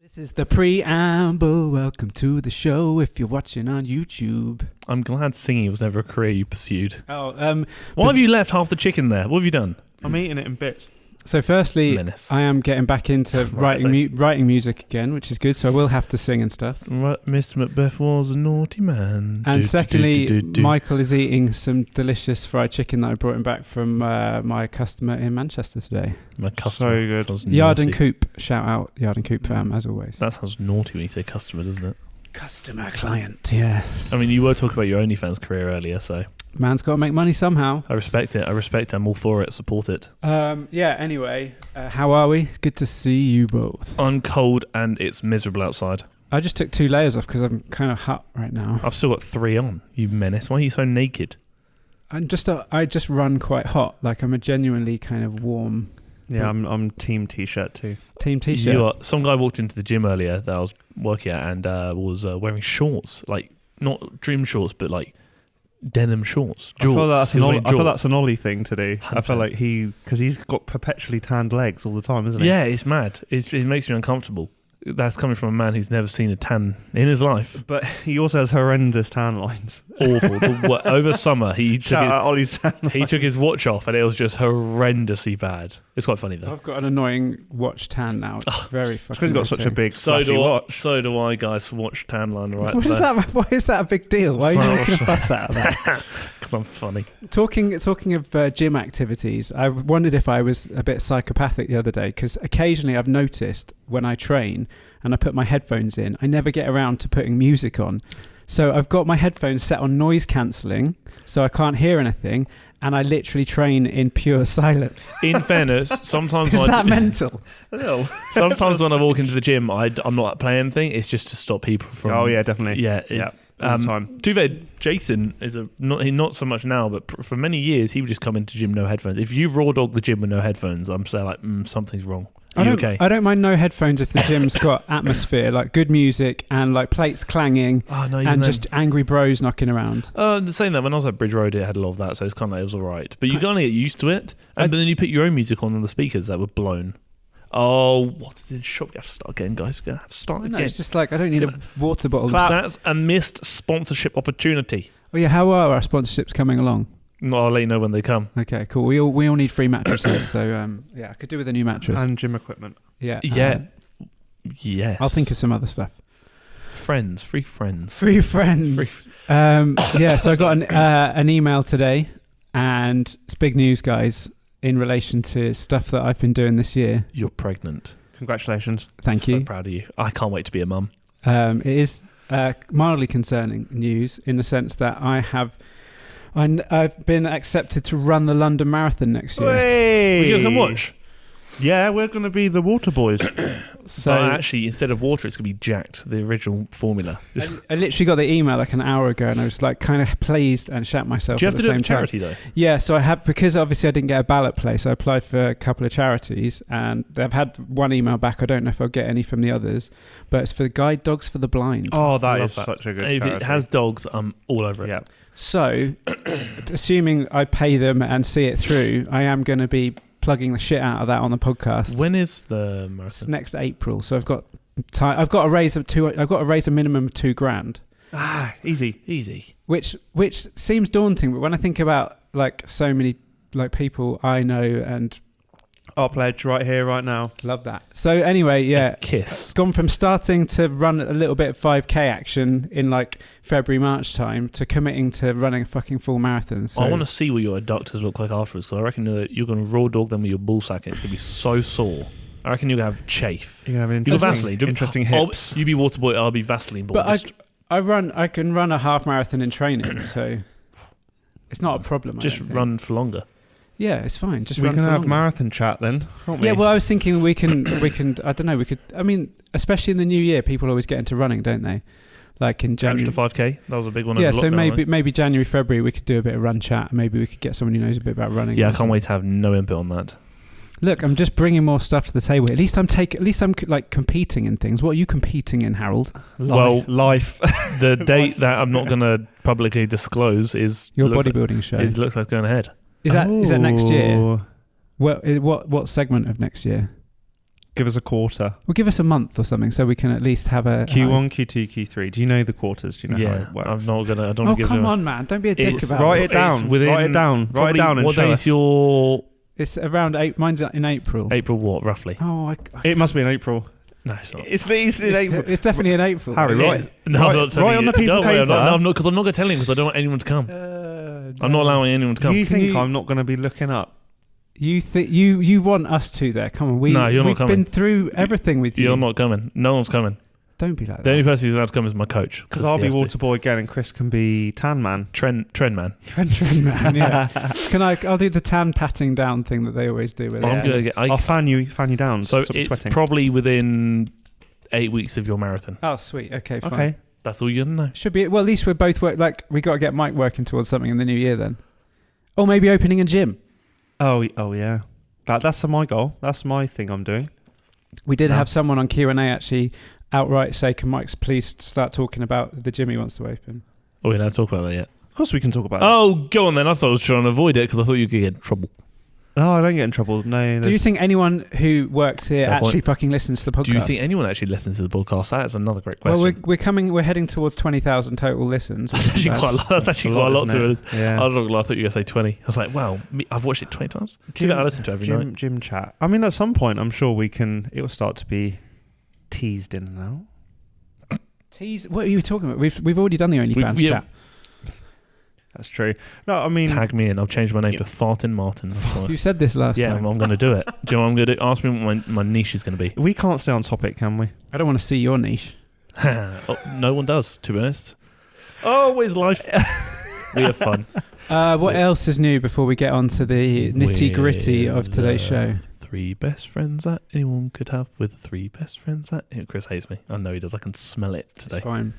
This is the preamble. Welcome to the show if you're watching on YouTube. I'm glad singing was never a career you pursued. Oh, Why have you left half the chicken there? What have you done? I'm eating it in bits. So firstly, Menace. I am getting back into writing music again, which is good, so I will have to sing and stuff. Right, Mr. Macbeth was a naughty man. And secondly, Michael is eating some delicious fried chicken that I brought him back from my customer in Manchester today. My customer. So good. Yard and Coop. Shout out Yard and Coop as always. That sounds naughty when you say customer, doesn't it? Customer, client, yes. I mean, you were talking about your OnlyFans career earlier, so... Man's got to make money somehow. I respect it. I'm all for it. Support it. Yeah, anyway, how are we? Good to see you both. I'm cold and it's miserable outside. I just took 2 layers off because I'm kind of hot right now. I've still got 3 on, you menace. Why are you so naked? I just run quite hot. Like, I'm a genuinely kind of warm... Yeah, I'm team t-shirt too. Team t-shirt? You are. Some guy walked into the gym earlier that I was working at and was wearing shorts. Like, not gym shorts, but like... denim shorts. I feel that's an Ollie thing to do. 100%. I feel like because he's got perpetually tanned legs all the time, isn't he? Yeah, it's mad. It makes me uncomfortable. That's coming from a man who's never seen a tan in his life. But he also has horrendous tan lines. Awful. Over summer, he took his watch off and it was just horrendously bad. It's quite funny though. I've got an annoying watch tan now. It's very fucking. Because he's got such a big watch. So do I, guys. Watch tan line right what there. Is that? Why is that a big deal? Why are you making a fuss out of that? Because I'm funny. Talking of gym activities, I wondered if I was a bit psychopathic the other day because occasionally I've noticed when I train and I put my headphones in, I never get around to putting music on. So I've got my headphones set on noise cancelling so I can't hear anything, and I literally train in pure silence. In fairness, sometimes... Is that mental? No. Sometimes when I walk into the gym, I'm not playing anything. It's just to stop people from... Oh, yeah, definitely. Yeah. All the time. To be fair, Jason is not so much now, but for many years, he would just come into the gym no headphones. If you raw dog the gym with no headphones, I'm saying like, something's wrong. Are you okay? I don't mind no headphones if the gym's got atmosphere, like good music and like plates clanging and just angry bros knocking around. Saying that, when I was at Bridge Road, it had a lot of that, so it was all right. But you kind of get used to it, but then you put your own music on the speakers that were blown. Oh, what is it? Shop? We have to start again, guys. We're going to have to start again. It's just like, I don't need a water bottle. That's a missed sponsorship opportunity. Oh yeah, how are our sponsorships coming along? I'll let you know when they come. Okay, cool. We all need free mattresses, so yeah, I could do with a new mattress. And gym equipment. Yeah. Yes. I'll think of some other stuff. Free friends. Yeah, so I got an email today, and it's big news, guys, in relation to stuff that I've been doing this year. You're pregnant. Congratulations. Thank you. So proud of you. I can't wait to be a mum. It is mildly concerning news in the sense that I've been accepted to run the London Marathon next year. Hey! Are you going to come watch? Yeah, we're going to be the water boys. So actually, instead of water, it's going to be jacked, the original formula. I literally got the email like an hour ago, and I was like kind of pleased and shat myself. Do you have at to the do it same for charity time. though? Yeah, so I have, because obviously I didn't get a ballot place. I applied for a couple of charities, and I've had one email back. I don't know if I'll get any from the others, but it's for the Guide Dogs for the Blind. Oh, that is such a good charity. If it has dogs, I'm all over it. Yeah. So, assuming I pay them and see it through, I am going to be plugging the shit out of that on the podcast. When is the marathon? It's next April, so I've got time. I've got to raise a minimum of $2,000. Easy. Which seems daunting, but when I think about like so many like people I know and our pledge right here, right now. Love that. So anyway, yeah, kiss. Gone from starting to run a little bit of 5K action in like February, March time to committing to running a fucking full marathon. So I want to see what your adductors look like afterwards, because I reckon that you're going to raw dog them with your ball sack and it's going to be so sore. I reckon you're going to have chafe. You're going to have interesting hips. You be water boy, I'll be Vaseline boy. But I can run a half marathon in training, so it's not a problem. Just run for longer. Yeah, it's fine. We can have marathon chat then, can't we? Yeah, well, I was thinking we can. I don't know. I mean, especially in the new year, people always get into running, don't they? Like in January. Extra 5K. That was a big one. Yeah, so maybe January, February, we could do a bit of run chat. Maybe we could get someone who knows a bit about running. Yeah, I can't wait to have no input on that. Look, I'm just bringing more stuff to the table. At least I'm like competing in things. What are you competing in, Harold? Life. The date that I'm not going to publicly disclose is your bodybuilding show. It looks like it's going ahead. Is that next year? Well, what segment of next year? Give us a quarter. Well, give us a month or something so we can at least have a... Q1, Q2, Q3. Do you know the quarters? Do you know how it works? I'm not going to... I don't Oh, give come on, man. Don't be a dick about Write it. it down. Write it down. Write it down and what show day us. is your... It's around... Mine's in April. April what, roughly? Oh, It must be in April. No, it's not. It's in April. It's definitely in April. Harry, right? No, I'm not telling Right you. on the piece of paper. No, I'm not, because I'm not going to tell him because I don't want anyone to come. I'm not allowing anyone to come. You think I'm not going to be looking up? You want us to there? Come on, No, you're not coming. We've been through everything with you. You're not coming. No one's coming. Don't be like that. The only person who's allowed to come is my coach. Because I'll be water boy again, and Chris can be tan man. Trend man. Trend man. Yeah. I'll do the tan patting down thing that they always do. With I'm gonna I'll fan you down. So stop it's sweating. probably within 8 weeks of your marathon. Oh, sweet. Okay, fine. Okay. That's all you're gonna know. Should be. Well, at least we're both we got to get Mike working towards something in the new year then. Or maybe opening a gym. Oh yeah. That's my goal. That's my thing I'm doing. We did have someone on Q&A actually outright say, "Can Mike please start talking about the gym he wants to open?" Oh, we're not talking about that yet. Of course we can talk about it. Oh, go on then. I thought I was trying to avoid it because I thought you could get in trouble. No, I don't get in trouble. No. Do you think anyone who works here Fair actually point. fucking listens to the podcast? Do you think anyone actually listens to the podcast? That's another great question. Well, we're heading towards 20,000 total listens. That's actually quite a lot. That's actually quite a lot to it. Yeah. I thought you were going to say 20. I was like, wow, I've watched it 20 times. I listen to it every night. Gym chat. I mean, at some point, I'm sure it will start to be teased in and out. Tease? What are you talking about? We've already done the OnlyFans chat. That's true. No, I mean... Tag me in. I've changed my name to Fartin Martin. You said this last time. Yeah, I'm going to do it. Do you know what I'm going to do? Ask me what my niche is going to be. We can't stay on topic, can we? I don't want to see your niche. No one does, to be honest. Always life. We have fun. What else is new before we get on to the nitty-gritty of today's show? 3 best friends that anyone could have with 3 best friends that... Chris hates me. I know he does. I can smell it today. It's fine.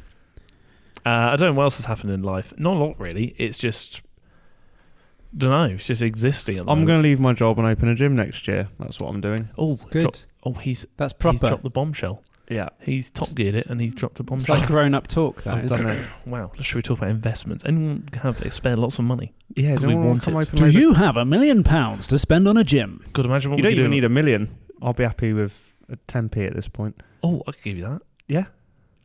I don't know what else has happened in life. Not a lot, really. It's just... don't know. It's just existing. I'm going to leave my job and open a gym next year. That's what I'm doing. Oh, good. That's proper. He's dropped the bombshell. Yeah. He's top geared it and he's dropped a It's bombshell. like grown-up talk, that I've is. done it. Wow. Should we talk about investments? Anyone have spare lots of money? Yeah, Do we want it? Do you have £1 million to spend on a gym? Could imagine what You we don't could even do. need 1 million. I'll be happy with a 10p at this point. Oh, I could give you that. Yeah.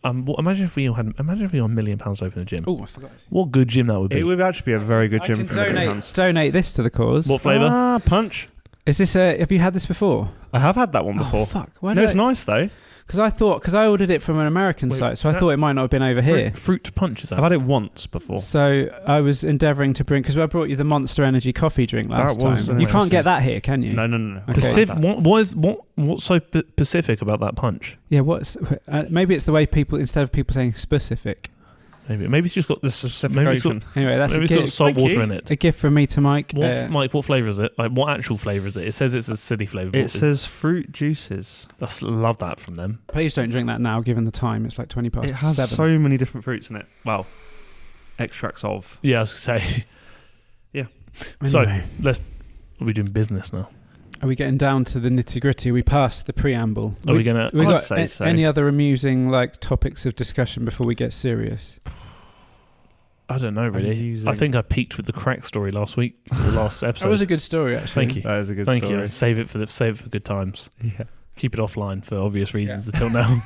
Imagine if we had £1 million to open a gym. Oh, I forgot. What good gym that would be. It would actually be a very good gym I for can £1 million. donate this to the cause. What flavour? Punch. Is this have you had this before? I have had that one before. Oh, fuck. No, it's nice though. Because I ordered it from an American site, so I thought it might not have been over here. Fruit punch, is that? I've had it once before. So I was endeavouring to bring, because I brought you the Monster Energy coffee drink last time. You can't get that here, can you? No. Okay. What's so specific about that punch? Yeah, maybe it's the way people, instead of people saying specific. Maybe it's just got the specification. Anyway, that's maybe it's got salt water in it. A gift from me to Mike. Mike, what flavour is it? Like, what actual flavour is it? It says it's a city flavour. It says fruit juices. Love that from them. Please don't drink that now, given the time. It's like 20 past 7. It has so many different fruits in it. Well, extracts of. Yeah, I was going to say. Yeah. Anyway. So, are we doing business now? Are we getting down to the nitty-gritty? We passed the preamble. Are we going to... We got say so. any other amusing topics of discussion before we get serious? I don't know, really. I think I peaked with the crack story last week, the last episode. That was a good story, actually. Thank you. That is a good story. Thank you. Save it for good times. Yeah. Keep it offline for obvious reasons until now.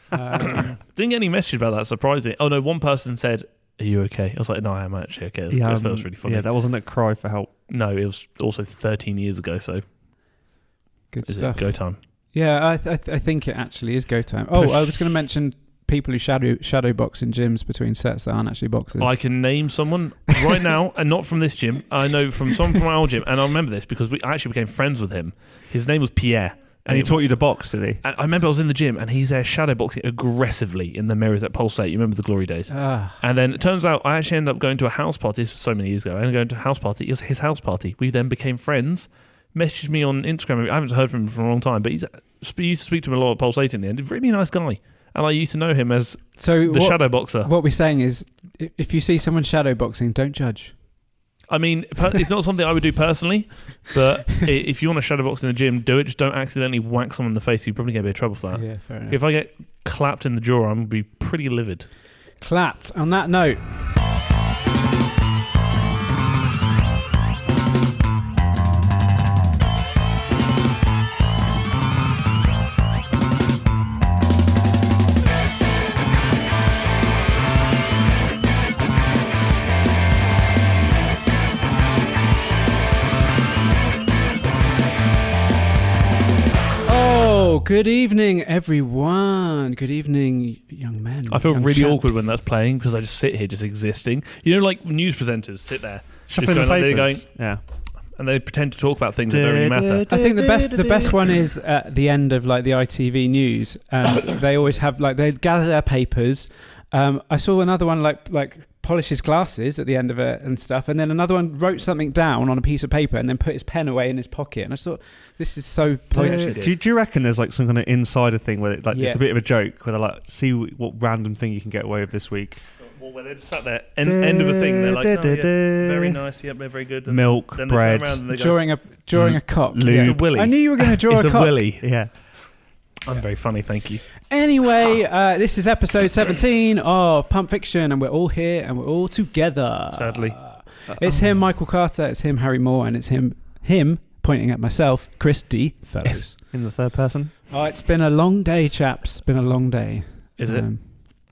Didn't get any message about that, surprisingly. Oh, no, one person said, "Are you okay?" I was like, "No, I am actually okay." That was really funny. Yeah, that wasn't a cry for help. No, it was also 13 years ago, so... Good stuff. Go time? Yeah, I think it actually is go time. Oh, I was going to mention people who shadow box in gyms between sets that aren't actually boxers. I can name someone right now, and not from this gym. I know from someone from our gym, and I remember this because we actually became friends with him. His name was Pierre. And he taught you to box, did he? I remember I was in the gym, and he's there shadow boxing aggressively in the mirrors at Pulsate. You remember the glory days? And then it turns out I actually ended up going to a house party. This was so many years ago. I ended up going to a house party. It was his house party. We then became friends. Messaged me on Instagram. I haven't heard from him for a long time, but he used to speak to him a lot at Pulsate in the end. He's a really nice guy. And I used to know him as the shadow boxer. What we're saying is, if you see someone shadow boxing, don't judge. I mean, it's not something I would do personally, but if you want to shadow box in the gym, do it. Just don't accidentally whack someone in the face. You probably get a bit of trouble for that. Yeah, fair enough. If I get clapped in the jaw, I'm going to be pretty livid. Clapped. On that note... Good evening, everyone. Good evening, young men. I feel young really chaps. awkward when that's playing because I just sit here just existing. You know, like news presenters sit there Shuffling the going, papers. yeah. And they pretend to talk about things that don't really matter. I think the best one is at the end of like the ITV news, and they always have like they gather their papers. I saw another one like polish his glasses at the end of it and stuff, and then another one wrote something down on a piece of paper and then put his pen away in his pocket. And I thought, this is so pointless. Do you reckon there's like some kind of insider thing where it's a bit of a joke where they're like, see what random thing you can get away with this week? Well, where they just sat there, end of a thing, they're like, oh, yeah, very nice, yeah, very good. And milk, then bread. They turn around and they go, drawing a cock. It's a willy. I knew you were going to draw it's a cock. willy. Yeah. I'm very funny, thank you. Anyway, this is episode 17 of Pump Fiction, and we're all here and we're all together. Sadly. It's him, Michael Carter, it's him, Harry Moore, and it's him pointing at myself, Chris D. Fellows. In the third person. Oh, it's been a long day, chaps. It's been a long day. Is it?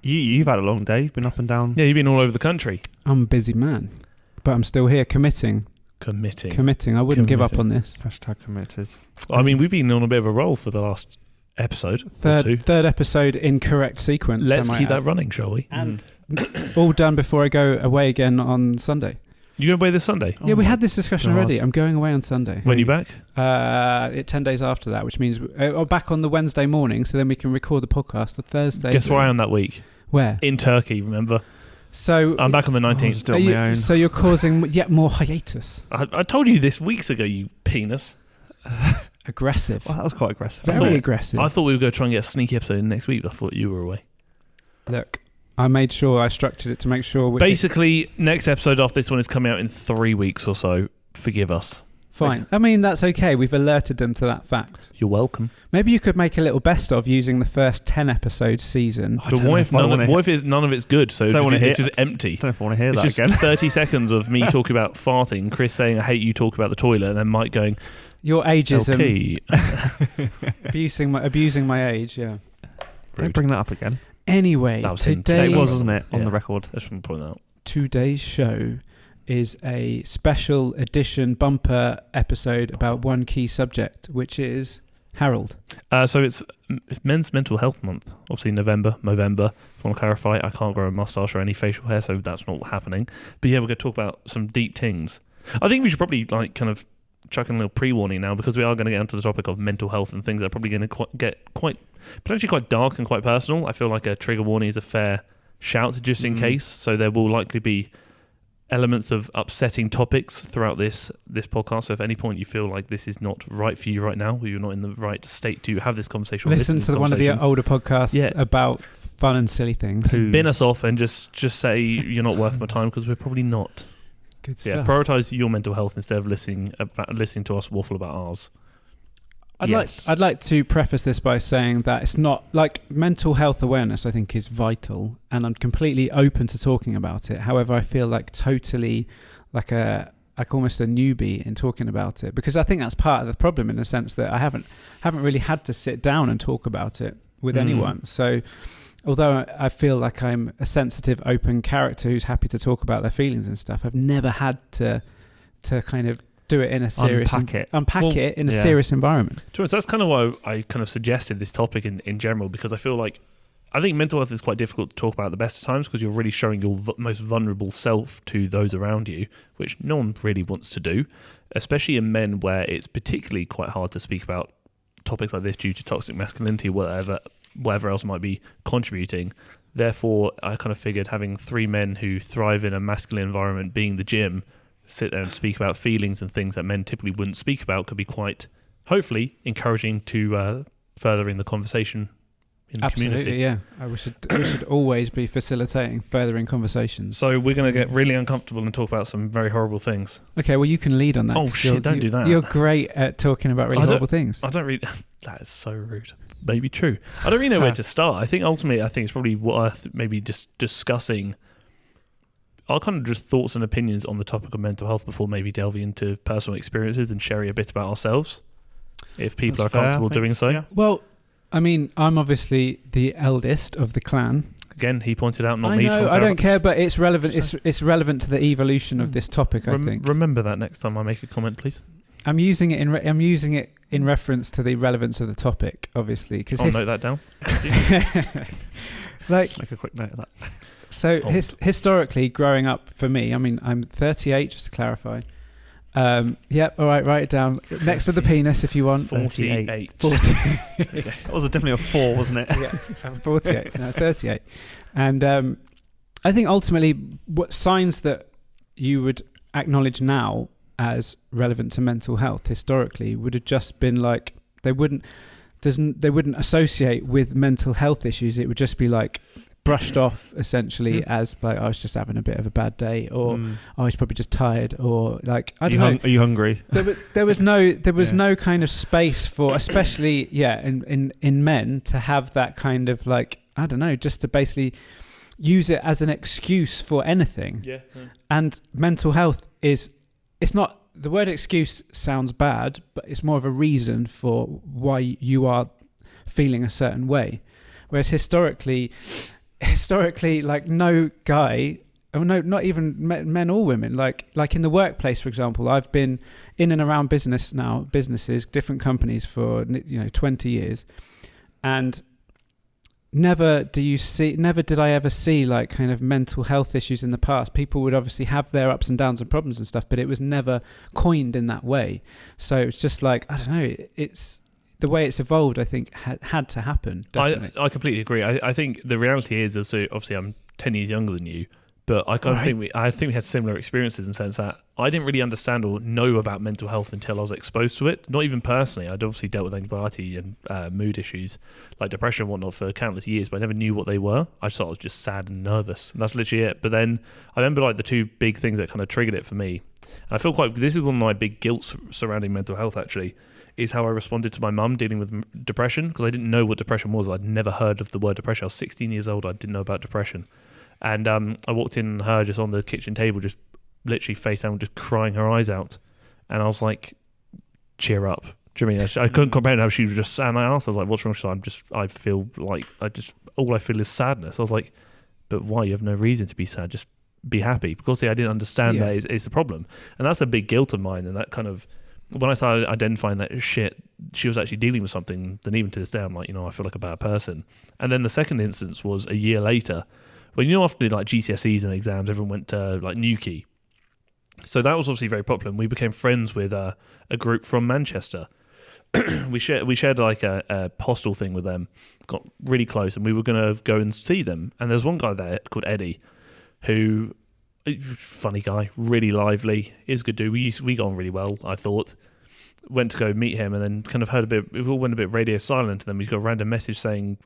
You've had a long day. You've been up and down. Yeah, you've been all over the country. I'm a busy man, but I'm still here committing. I wouldn't give up on this. Hashtag committed. I mean, we've been on a bit of a roll for the last episode. Third episode in correct sequence. Let's keep that running, shall we? And all done before I go away again on Sunday. You go away this Sunday? Yeah, we had this discussion already. I'm going away on Sunday. When are you back? 10 days after that, which means I'm back on the Wednesday morning, so then we can record the podcast the Thursday. Guess where I am that week? Where? In Turkey, remember? So I'm back on the 19th. Still on my own. So you're causing yet more hiatus. I told you this weeks ago, you penis. Aggressive. Well, that was quite aggressive. Very aggressive. I thought we were going to try and get a sneaky episode in next week, but I thought you were away. Look, I made sure I structured it to make sure... Basically, next episode off this one is coming out in 3 weeks or so. Forgive us. Fine. I mean, that's okay. We've alerted them to that fact. You're welcome. Maybe you could make a little best of using the first 10 episode season. But what if none of it's good? So it's just empty. I don't know if I want to hear it's that just again. 30 seconds of me talking about farting, Chris saying, I hate you talking about the toilet, and then Mike going, your ageism. Okay. abusing my age, yeah. Don't bring that up again. Anyway, It was, wasn't it, on the record? Just want to point that out. Today's show is a special edition bumper episode about one key subject, which is Harold. So it's Men's Mental Health Month. Obviously November. If I want to clarify, I can't grow a moustache or any facial hair, so that's not happening. But yeah, we're going to talk about some deep things. I think we should probably kind of chuck in a little pre-warning now, because we are going to get onto the topic of mental health and things that are probably going to get potentially quite dark and quite personal. I feel like a trigger warning is a fair shout just in case. So there will likely be elements of upsetting topics throughout this podcast. So if at any point you feel like this is not right for you right now, or you're not in the right state to have this conversation, listen to one of the older podcasts about fun and silly things. Bin us off and just say you're not worth my time, because we're probably not. Good stuff. Yeah, prioritize your mental health instead of listening to us waffle about ours. I'd like to preface this by saying that it's not like mental health awareness, I think, is vital, and I'm completely open to talking about it. However, I feel like totally like almost a newbie in talking about it, because I think that's part of the problem, in the sense that I haven't really had to sit down and talk about it with anyone. So although I feel like I'm a sensitive, open character who's happy to talk about their feelings and stuff, I've never had to kind of do it in a serious unpack it in a serious environment. So that's kind of why I kind of suggested this topic in general, because I feel like I think mental health is quite difficult to talk about at the best of times, because you're really showing your most vulnerable self to those around you, which no one really wants to do, especially in men, where it's particularly quite hard to speak about topics like this due to toxic masculinity, whatever else might be contributing. Therefore, I kind of figured having three men who thrive in a masculine environment, being the gym, sit there and speak about feelings and things that men typically wouldn't speak about, could be quite, hopefully, encouraging to furthering the conversation in the community. Yeah. We should always be facilitating furthering conversations. So we're going to get really uncomfortable and talk about some very horrible things. Okay, well, you can lead on that. Oh shit, don't do that. You're great at talking about really horrible things. I don't really... That is so rude. Maybe true. I don't really know where to start. I think ultimately, it's probably worth maybe just discussing our kind of just thoughts and opinions on the topic of mental health before maybe delving into personal experiences and sharing a bit about ourselves, if people are comfortable doing so. Yeah. Well, I mean, I'm obviously the eldest of the clan. Again, he pointed out, not I me. know, I don't care, but it's relevant. It's relevant to the evolution of this topic, I think. Remember that next time I make a comment, please. I'm using it in reference to the relevance of the topic, obviously. I'll note that down. Let's make a quick note of that. So historically, growing up for me, I mean, I'm 38, just to clarify. Yep, all right, write it down. Next to the penis, if you want. 48. 40. That was definitely a 4, wasn't it? Yeah, 48. No, 38. And I think ultimately, what signs that you would acknowledge now as relevant to mental health historically would have just been like they wouldn't associate with mental health issues. It would just be like brushed off essentially as like, I was just having a bit of a bad day, or I was probably just tired, or like I don't know. Are you hungry? There was no kind of space for, especially in men, to have that kind of like, I don't know, just to basically use it as an excuse for anything. Yeah. And mental health it's not, the word excuse sounds bad, but it's more of a reason for why you are feeling a certain way. Whereas historically, like no guy, or no, not even men or women, like in the workplace, for example, I've been in and around businesses, different companies for 20 years, and never did I ever see like kind of mental health issues in the past. People would obviously have their ups and downs and problems and stuff, but it was never coined in that way. So it's just like, I don't know, it's the way it's evolved, I think, had to happen. Definitely. I completely agree. I think the reality is so obviously I'm 10 years younger than you, but I kind of think we had similar experiences in the sense that I didn't really understand or know about mental health until I was exposed to it. Not even personally. I'd obviously dealt with anxiety and mood issues like depression and whatnot for countless years, but I never knew what they were. I just thought I was just sad and nervous, and that's literally it. But then I remember like the two big things that kind of triggered it for me. And I feel this is one of my big guilts surrounding mental health actually, is how I responded to my mum dealing with depression, because I didn't know what depression was. I'd never heard of the word depression. I was 16 years old. I didn't know about depression. And I walked in, her just on the kitchen table, just literally face down, just crying her eyes out. And I was like, cheer up. Do you know what I mean? I couldn't comprehend how she was just, and I asked, I was like, what's wrong? She's like, I feel like, all I feel is sadness. I was like, but why? You have no reason to be sad. Just be happy. Because I didn't understand that is the problem. And that's a big guilt of mine. And that kind of, when I started identifying that shit, she was actually dealing with something, then even to this day, I'm like, I feel like a bad person. And then the second instance was a year later, when after like GCSEs and exams, everyone went to like Newquay. So that was obviously very popular, and we became friends with a group from Manchester. we shared like a hostel thing with them, got really close, and we were going to go and see them. And there's one guy there called Eddie, who, funny guy, really lively, is a good dude. We got on really well, I thought. Went to go meet him, and then kind of heard we all went a bit radio silent, and then we got a random message saying,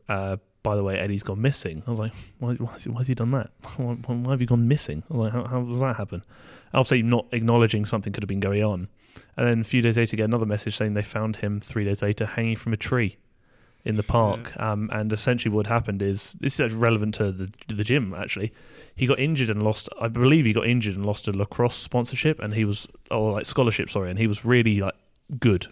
by the way, Eddie's gone missing. I was like, why has he done that? Why have you gone missing? I was like, how does that happen? Obviously not acknowledging something could have been going on. And then a few days later, get another message saying they found him 3 days later hanging from a tree in the park. Yeah. And essentially what happened is, this is relevant to the gym actually, he got injured and lost, I believe he got injured and lost a lacrosse sponsorship, and he was, scholarship, sorry, and he was really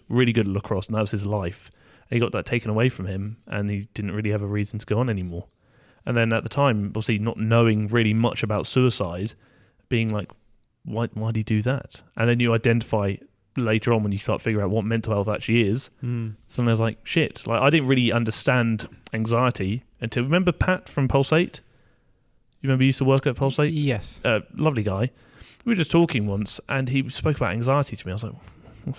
really good at lacrosse, and that was his life. And he got that taken away from him, and he didn't really have a reason to go on anymore. And then at the time, obviously not knowing really much about suicide, being like, why did he do that? And then you identify later on when you start figuring out what mental health actually is. Suddenly I was like, shit. Like, I didn't really understand anxiety until, remember Pat from Pulsate? You remember he used to work at Pulsate? Yes. Lovely guy. We were just talking once, and he spoke about anxiety to me. I was like,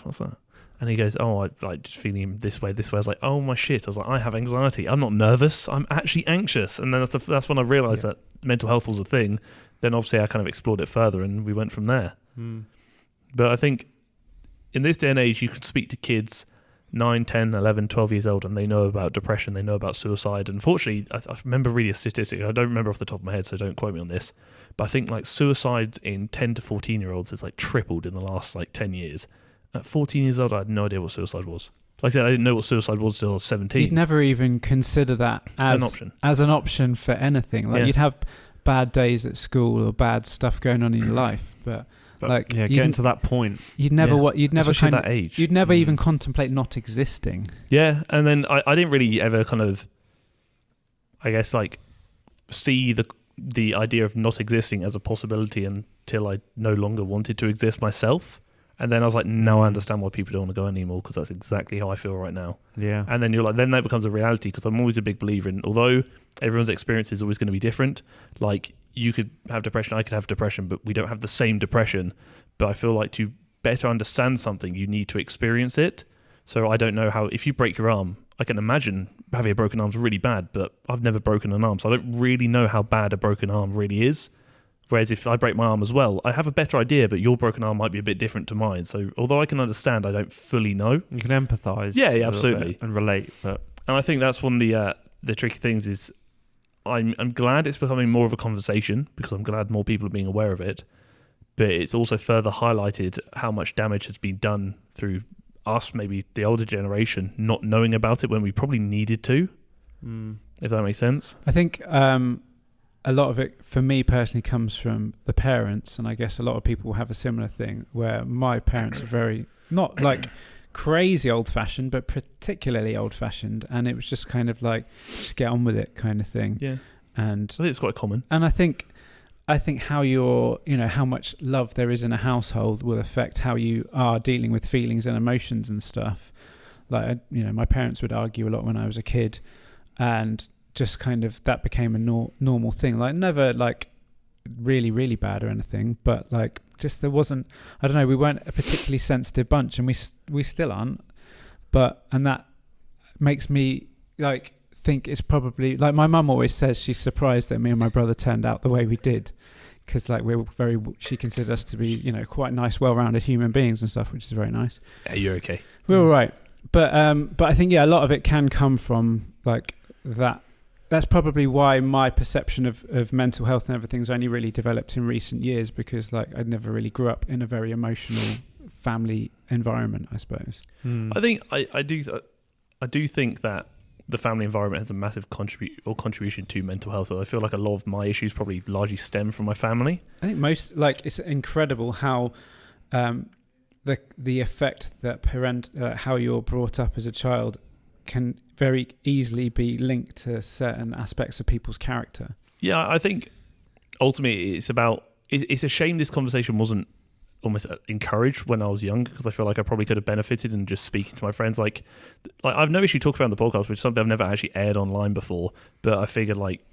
what's that? And he goes, I like just feeling this way. I was like, oh my shit. I was like, I have anxiety. I'm not nervous. I'm actually anxious. And then that's when I realised that mental health was a thing. Then obviously I kind of explored it further, and we went from there. But I think in this day and age, you can speak to kids 9, 10, 11, 12 years old, and they know about depression. They know about suicide. Unfortunately, I remember reading a statistic. I don't remember off the top of my head, so don't quote me on this. But I think like suicide in 10 to 14-year-olds has like tripled in the last like 10 years. At 14 years old, I had no idea what suicide was. Like I said, I didn't know what suicide was until I was 17. You'd never even consider that as an option for anything. Like you'd have bad days at school or bad stuff going on in your life, but like getting to that point, you'd never Especially at that age. You'd never even contemplate not existing. Yeah, and then I didn't really ever kind of, I guess, like see the idea of not existing as a possibility until I no longer wanted to exist myself. And then I was like, no, I understand why people don't want to go anymore, because that's exactly how I feel right now. Yeah. And then you're like, then that becomes a reality, because I'm always a big believer in, although everyone's experience is always going to be different, like you could have depression, I could have depression, but we don't have the same depression. But I feel like to better understand something, you need to experience it. So I don't know how, if you break your arm, I can imagine having a broken arm is really bad, but I've never broken an arm, so I don't really know how bad a broken arm really is. Whereas if I break my arm as well, I have a better idea, but your broken arm might be a bit different to mine. So although I can understand, I don't fully know. You can empathise. Yeah, absolutely. And relate. And I think that's one of the tricky things is I'm glad it's becoming more of a conversation, because I'm glad more people are being aware of it. But it's also further highlighted how much damage has been done through us, maybe the older generation, not knowing about it when we probably needed to, if that makes sense. I think a lot of it, for me personally, comes from the parents, and I guess a lot of people have a similar thing, where my parents are very, not like crazy old-fashioned, but particularly old-fashioned, and it was just kind of like, just get on with it kind of thing. Yeah. And I think it's quite common. And I think how how much love there is in a household will affect how you are dealing with feelings and emotions and stuff. Like, my parents would argue a lot when I was a kid, and just kind of that became a normal thing. Like, never like really, really bad or anything, but like just there wasn't, I don't know, we weren't a particularly sensitive bunch, and we still aren't. And that makes me like think it's probably like my mum always says she's surprised that me and my brother turned out the way we did, because like she considered us to be quite nice, well-rounded human beings and stuff, which is very nice. Yeah, you're okay. We're all right. But I think a lot of it can come from like that. That's probably why my perception of mental health and everything's only really developed in recent years, because like I never really grew up in a very emotional family environment, I suppose. I think I do think that the family environment has a massive contribution to mental health. So I feel like a lot of my issues probably largely stem from my family. I think it's incredible how the effect that how you're brought up as a child can very easily be linked to certain aspects of people's character. Yeah, I think ultimately it's a shame this conversation wasn't almost encouraged when I was young, because I feel like I probably could have benefited in just speaking to my friends. Like I've no issue talking about the podcast, which is something I've never actually aired online before, but I figured like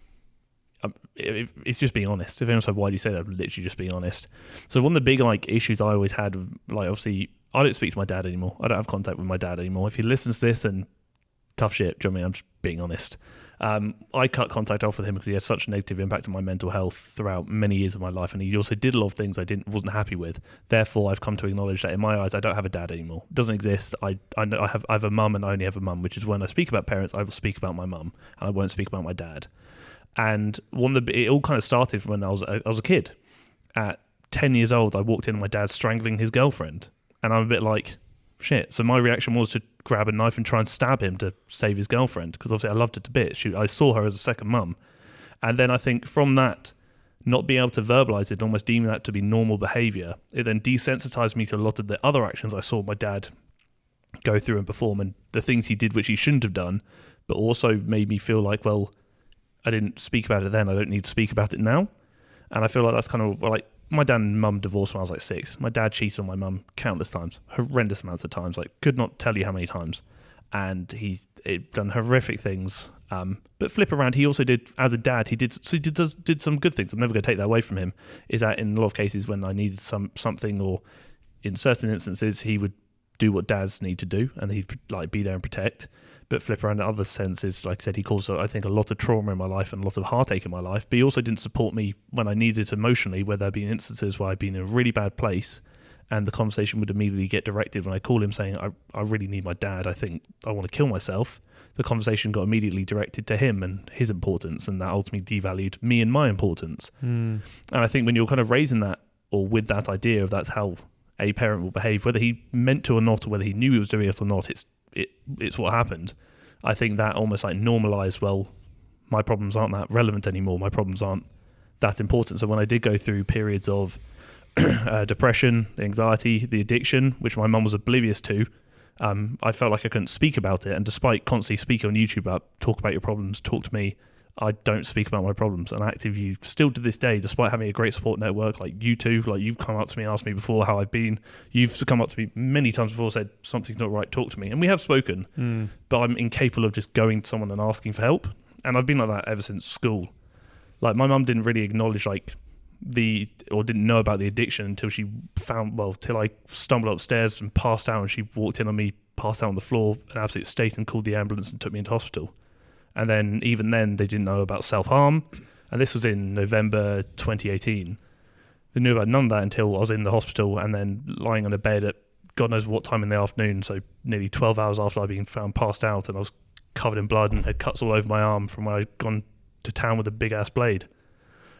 it's just being honest. If anyone said, why do you say that? I'm literally just being honest. So one of the big like issues I always had, like obviously I don't speak to my dad anymore. I don't have contact with my dad anymore. If he listens to this, and tough shit, do you know what I mean? I'm just being honest. I cut contact off with him because he had such a negative impact on my mental health throughout many years of my life, and he also did a lot of things I wasn't happy with. Therefore, I've come to acknowledge that in my eyes, I don't have a dad anymore. It doesn't exist. I know I have a mum, and I only have a mum, which is when I speak about parents, I will speak about my mum, and I won't speak about my dad. And it all kind of started from when I was a kid. At 10 years old, I walked in and my dad's strangling his girlfriend, and I'm a bit like, shit. So my reaction was to grab a knife and try and stab him to save his girlfriend, because obviously I loved her to bits. I saw her as a second mum. And then I think from that, not being able to verbalize it and almost deeming that to be normal behavior, it then desensitized me to a lot of the other actions I saw my dad go through and perform, and the things he did which he shouldn't have done, but also made me feel like, well, I didn't speak about it then, I don't need to speak about it now. And I feel like that's kind of like, my dad and mum divorced when I was like 6. My dad cheated on my mum countless times, horrendous amounts of times, like could not tell you how many times. And he's done horrific things. But flip around, he also did, as a dad, he did some good things. I'm never going to take that away from him. Is that in a lot of cases when I needed something, or in certain instances, he would do what dads need to do, and he'd like be there and protect. But flip around in other senses, like I said, he caused, I think, a lot of trauma in my life and a lot of heartache in my life. But he also didn't support me when I needed emotionally, where there'd been instances where I'd been in a really bad place, and the conversation would immediately get directed when I call him saying, I really need my dad, I think I want to kill myself. The conversation got immediately directed to him and his importance, and that ultimately devalued me and my importance. And I think when you're kind of raising that, or with that idea of that's how a parent will behave, whether he meant to or not, or whether he knew he was doing it or not, it's what happened. I think that almost like normalized, well, my problems aren't that relevant anymore. My problems aren't that important. So when I did go through periods of depression, the anxiety, the addiction, which my mum was oblivious to, I felt like I couldn't speak about it. And despite constantly speaking on YouTube about talk about your problems, talk to me, I don't speak about my problems. And actively, still to this day, despite having a great support network like you two, like you've come up to me, asked me before how I've been. You've come up to me many times before, said something's not right, talk to me. And we have spoken, but I'm incapable of just going to someone and asking for help. And I've been like that ever since school. Like my mum didn't really acknowledge didn't know about the addiction until till I stumbled upstairs and passed out, and she walked in on me, passed out on the floor, in absolute state, and called the ambulance and took me into hospital. And then even then they didn't know about self-harm, and this was in November 2018. They knew about none of that until I was in the hospital and then lying on a bed at God knows what time in the afternoon, so nearly 12 hours after I'd been found passed out, and I was covered in blood and had cuts all over my arm from where I'd gone to town with a big ass blade.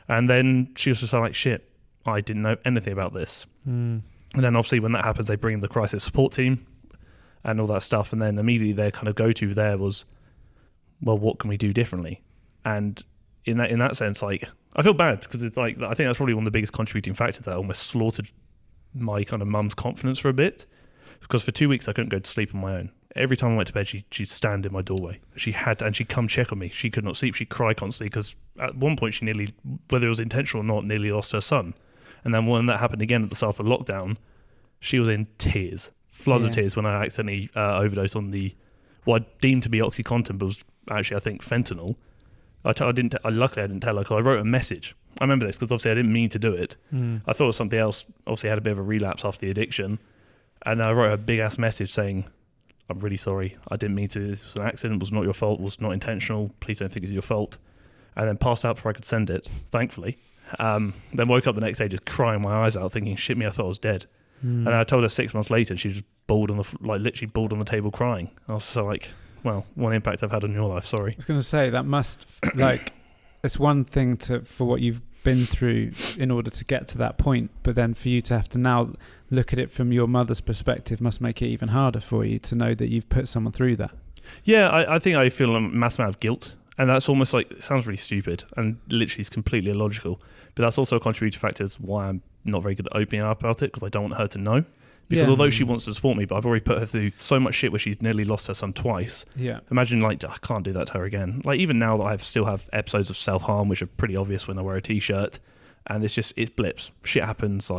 And then she was just like, shit, I didn't know anything about this. And then obviously when that happens, they bring in the crisis support team and all that stuff, and then immediately their kind of go-to there was, well, what can we do differently? And in that sense, like, I feel bad because it's like, I think that's probably one of the biggest contributing factors that almost slaughtered my kind of mum's confidence for a bit, because for 2 weeks I couldn't go to sleep on my own. Every time I went to bed, she'd stand in my doorway. And she'd come check on me. She could not sleep. She'd cry constantly because at one point she nearly, whether it was intentional or not, nearly lost her son. And then when that happened again at the start of the lockdown, she was in tears, floods of tears, when I accidentally overdosed on what I deemed to be OxyContin, but was actually, I think, fentanyl. Luckily I didn't tell her, because I wrote a message. I remember this because obviously I didn't mean to do it. I thought it was something else. Obviously I had a bit of a relapse after the addiction. And I wrote a big ass message saying, I'm really sorry. I didn't mean to. This was an accident. It was not your fault. It was not intentional. Please don't think it's your fault. And then passed out before I could send it, thankfully. Then woke up the next day just crying my eyes out, thinking, shit me, I thought I was dead. And I told her 6 months later, and she was bawled literally bawled on the table crying. I was so like, well, one impact I've had on your life, sorry. I was going to say, that must, it's one thing for what you've been through in order to get to that point, but then for you to have to now look at it from your mother's perspective must make it even harder for you to know that you've put someone through that. Yeah, I think I feel a massive amount of guilt, and that's almost like, it sounds really stupid and literally is completely illogical, but that's also a contributing factor as why I'm not very good at opening up about it, because I don't want her to know. Because although she wants to support me, but I've already put her through so much shit where she's nearly lost her son twice. Yeah. Imagine, I can't do that to her again. Like, even now that I still have episodes of self-harm, which are pretty obvious when I wear a T-shirt, and it blips. Shit happens,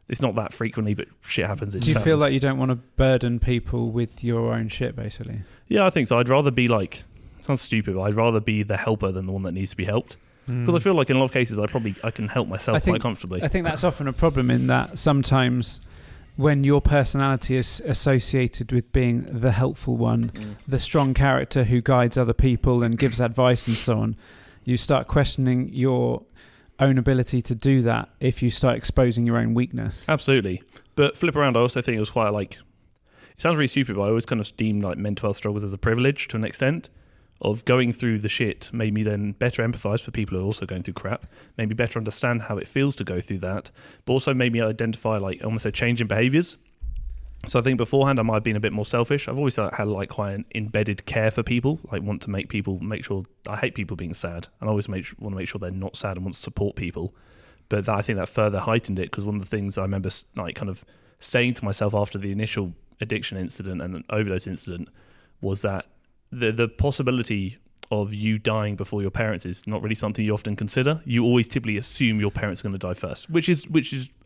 it's not that frequently, but shit happens. Do you feel like you don't want to burden people with your own shit, basically? Yeah, I think so. I'd rather be sounds stupid, but I'd rather be the helper than the one that needs to be helped. Because I feel like in a lot of cases, I can help myself quite comfortably. I think that's often a problem in that sometimes when your personality is associated with being the helpful one, the strong character who guides other people and gives advice and so on, you start questioning your own ability to do that if you start exposing your own weakness. Absolutely. But flip around, I also think it was quite it sounds really stupid, but I always kind of deemed mental health struggles as a privilege to an extent. Of going through the shit made me then better empathise for people who are also going through crap, made me better understand how it feels to go through that, but also made me identify almost a change in behaviours. So I think beforehand I might have been a bit more selfish. I've always had quite an embedded care for people, want to make sure, I hate people being sad, and I always want to make sure they're not sad and want to support people. But I think that further heightened it, because one of the things I remember kind of saying to myself after the initial addiction incident and an overdose incident was that the possibility of you dying before your parents is not really something you often consider. You always typically assume your parents are going to die first, which is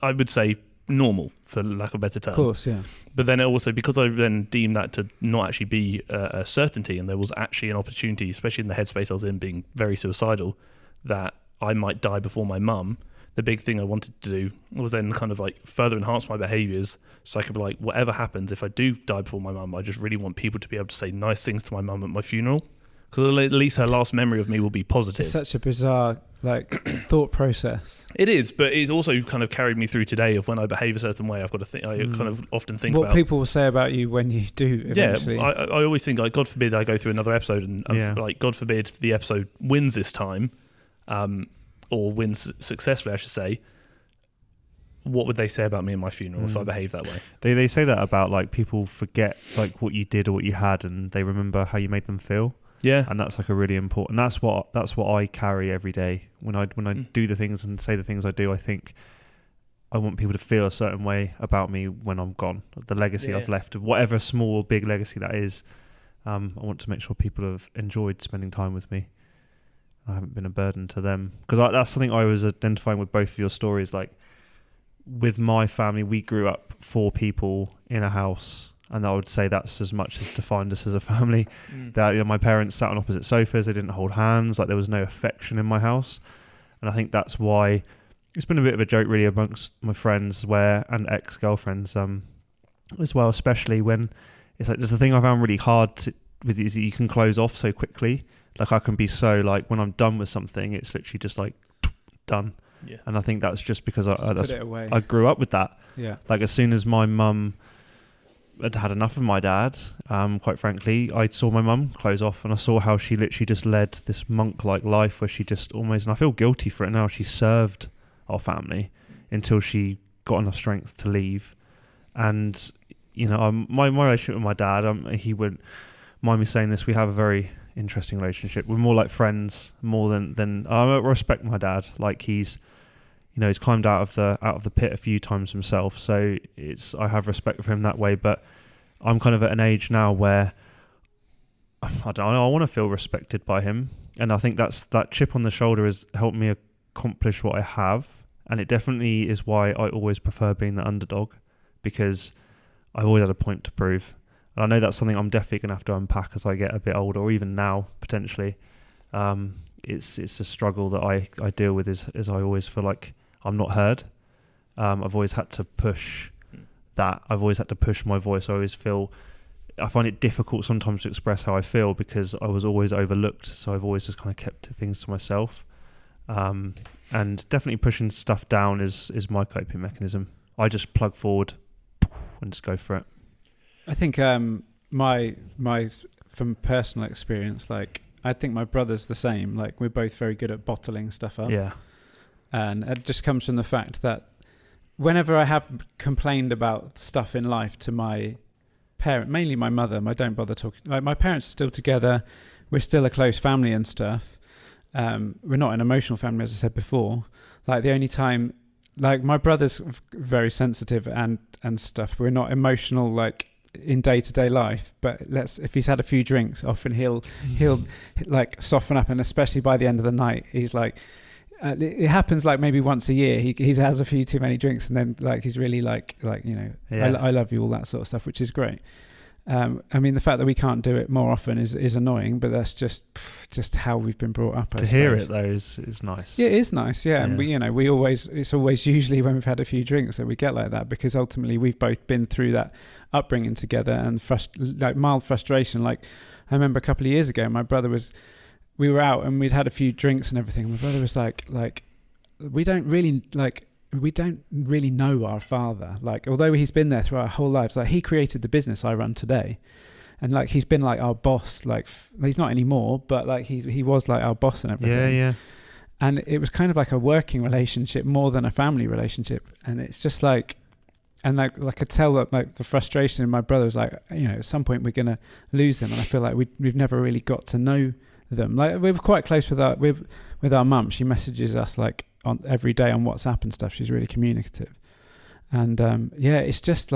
I would say normal, for lack of a better term. Of course, yeah. But then also, because I then deemed that to not actually be a certainty, and there was actually an opportunity, especially in the headspace I was in, being very suicidal, that I might die before my mum. The big thing I wanted to do was then kind of further enhance my behaviours, so I could be whatever happens, if I do die before my mum, I just really want people to be able to say nice things to my mum at my funeral, because at least her last memory of me will be positive. It's such a bizarre thought process. It is, but it's also kind of carried me through today of when I behave a certain way. I've got to think. I kind of often think what about people will say about you when you do eventually. Yeah, I always think God forbid I go through another episode and God forbid the episode wins this time, or wins successfully, I should say. What would they say about me in my funeral if I behave that way? They say that about people forget what you did or what you had, and they remember how you made them feel. Yeah, and that's a really important. That's what I carry every day when I do the things and say the things I do. I think I want people to feel a certain way about me when I'm gone. The legacy I've left, whatever small or big legacy that is, I want to make sure people have enjoyed spending time with me. I haven't been a burden to them. Because that's something I was identifying with both of your stories. Like with my family, we grew up 4 people in a house, and I would say that's as much as defined us as a family. That my parents sat on opposite sofas, they didn't hold hands, like there was no affection in my house. And I think that's why it's been a bit of a joke really amongst my friends and ex-girlfriends as well, especially when it's like there's the thing I found really hard with is that you can close off so quickly. Like I can be so like when I'm done with something, it's literally just like done. Yeah. And I think that's just because I grew up with that. Yeah. Like as soon as my mum had enough of my dad, quite frankly, I saw my mum close off, and I saw how she literally just led this monk-like life where she just almost, and I feel guilty for it now, she served our family until she got enough strength to leave. And you know, my relationship with my dad, he wouldn't mind me saying this, we have a very interesting relationship. We're more like friends more than I respect my dad. Like he's climbed out of the pit a few times himself, so I have respect for him that way. But I'm kind of at an age now where I don't know, I want to feel respected by him, and I think that chip on the shoulder has helped me accomplish what I have. And it definitely is why I always prefer being the underdog, because I've always had a point to prove. And I know that's something I'm definitely going to have to unpack as I get a bit older, or even now, potentially. It's a struggle that I deal with is I always feel like I'm not heard. I've always had to push that. I've always had to push my voice. I find it difficult sometimes to express how I feel because I was always overlooked. So I've always just kind of kept things to myself. And definitely pushing stuff down is my coping mechanism. I just plug forward and just go for it. I think my from personal experience, like I think my brother's the same. Like we're both very good at bottling stuff up. Yeah. And it just comes from the fact that whenever I have complained about stuff in life to my parent, mainly my mother, I don't bother talking. Like my parents are still together. We're still a close family and stuff. We're not an emotional family, as I said before. Like the only time, like my brother's very sensitive and stuff. We're not emotional, like in day-to-day life, but if he's had a few drinks, often he'll like soften up, and especially by the end of the night he's like it happens like maybe once a year he has a few too many drinks, and then like he's really like you know, yeah. I love you, all that sort of stuff, which is great. I mean, the fact that we can't do it more often is annoying, but that's just how we've been brought up. To hear it though is nice. Yeah, it is nice. Yeah, and it's always usually when we've had a few drinks that we get like that, because ultimately we've both been through that upbringing together and like mild frustration. Like I remember a couple of years ago, we were out and we'd had a few drinks and everything. My brother was like we don't really know our father. Like, although he's been there through our whole lives, like he created the business I run today, and like he's been like our boss. Like he's not anymore, but like he was like our boss and everything. Yeah. And it was kind of like a working relationship more than a family relationship. And it's just like, and like I could tell that like the frustration in my brother was like, you know, at some point we're gonna lose them. And I feel like we've never really got to know them. Like we're quite close with our mum. She messages us like on every day on WhatsApp and stuff. She's really communicative, and it's just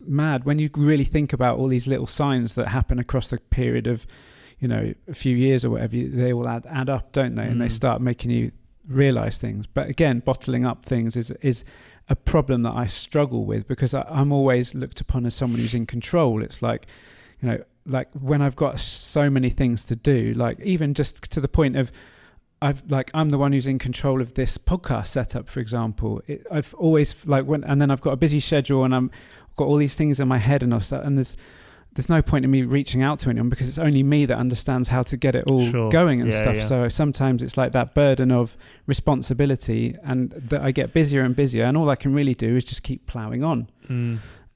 mad when you really think about all these little signs that happen across the period of, you know, a few years or whatever. They all add up, don't they? And they start making you realize things. But again, bottling up things is a problem that I struggle with, because I'm always looked upon as someone who's in control. It's like, you know, like when I've got so many things to do, like even just to the point of I'm the one who's in control of this podcast setup, for example. I've always and then I've got a busy schedule and I've got all these things in my head and all that, and there's no point in me reaching out to anyone, because it's only me that understands how to get it all going and stuff. Yeah. So sometimes it's like that burden of responsibility, and that I get busier and busier, and all I can really do is just keep ploughing on.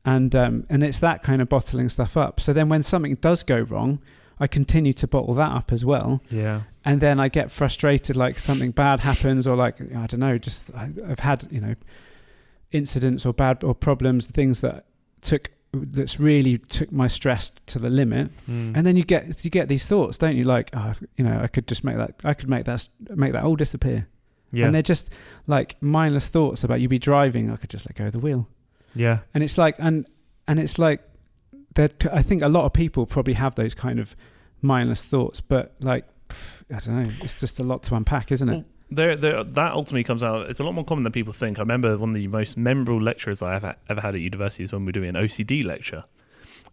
And it's that kind of bottling stuff up. So then when something does go wrong, I continue to bottle that up as well. Yeah. And then I get frustrated, like something bad happens, or like, I don't know, just I've had, you know, incidents or problems, things that's really took my stress to the limit. And then you get these thoughts, don't you? Like, oh, you know, I could make that all disappear. Yeah. And they're just like mindless thoughts about, you be driving, I could just let go of the wheel. Yeah. And it's like, and it's like, I think a lot of people probably have those kind of mindless thoughts, but like I don't know. It's just a lot to unpack, isn't it? That ultimately comes out. It's a lot more common than people think. I remember one of the most memorable lecturers I ever had at university is when we were doing an OCD lecture,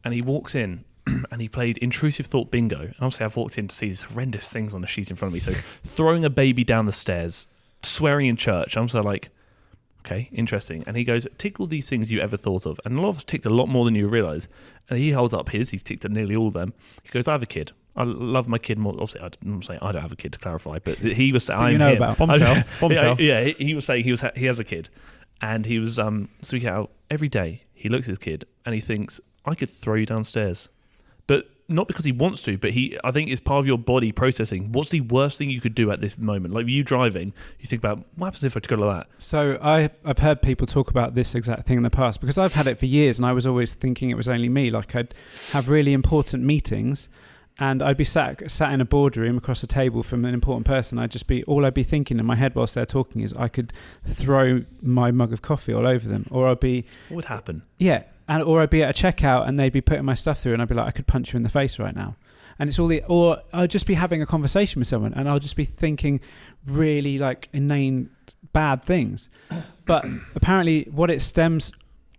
and he walks in and he played intrusive thought bingo. And obviously, I've walked in to see these horrendous things on the sheet in front of me. So throwing a baby down the stairs, swearing in church. I'm so like, okay, interesting. And he goes, tick all these things you ever thought of. And a lot of us ticked a lot more than you realise. And he holds up his. He's ticked nearly all of them. He goes, I have a kid. I love my kid more. Obviously, I'm saying I don't have a kid, to clarify, but he was saying, you know about bombshell. Yeah, he was saying he has a kid, and he was speaking out every day. He looks at his kid and he thinks, I could throw you downstairs, but not because he wants to, but I think it's part of your body processing. What's the worst thing you could do at this moment? Like you driving, you think about what happens if I go like that. So I've heard people talk about this exact thing in the past because I've had it for years, and I was always thinking it was only me. Like I'd have really important meetings. And I'd be sat in a boardroom across a table from an important person. All I'd be thinking in my head whilst they're talking is I could throw my mug of coffee all over them, or I'd be. What would happen? Yeah, or I'd be at a checkout and they'd be putting my stuff through, and I'd be like, I could punch you in the face right now. And it's or I'd just be having a conversation with someone, and I'll just be thinking really like inane bad things. But apparently, what it stems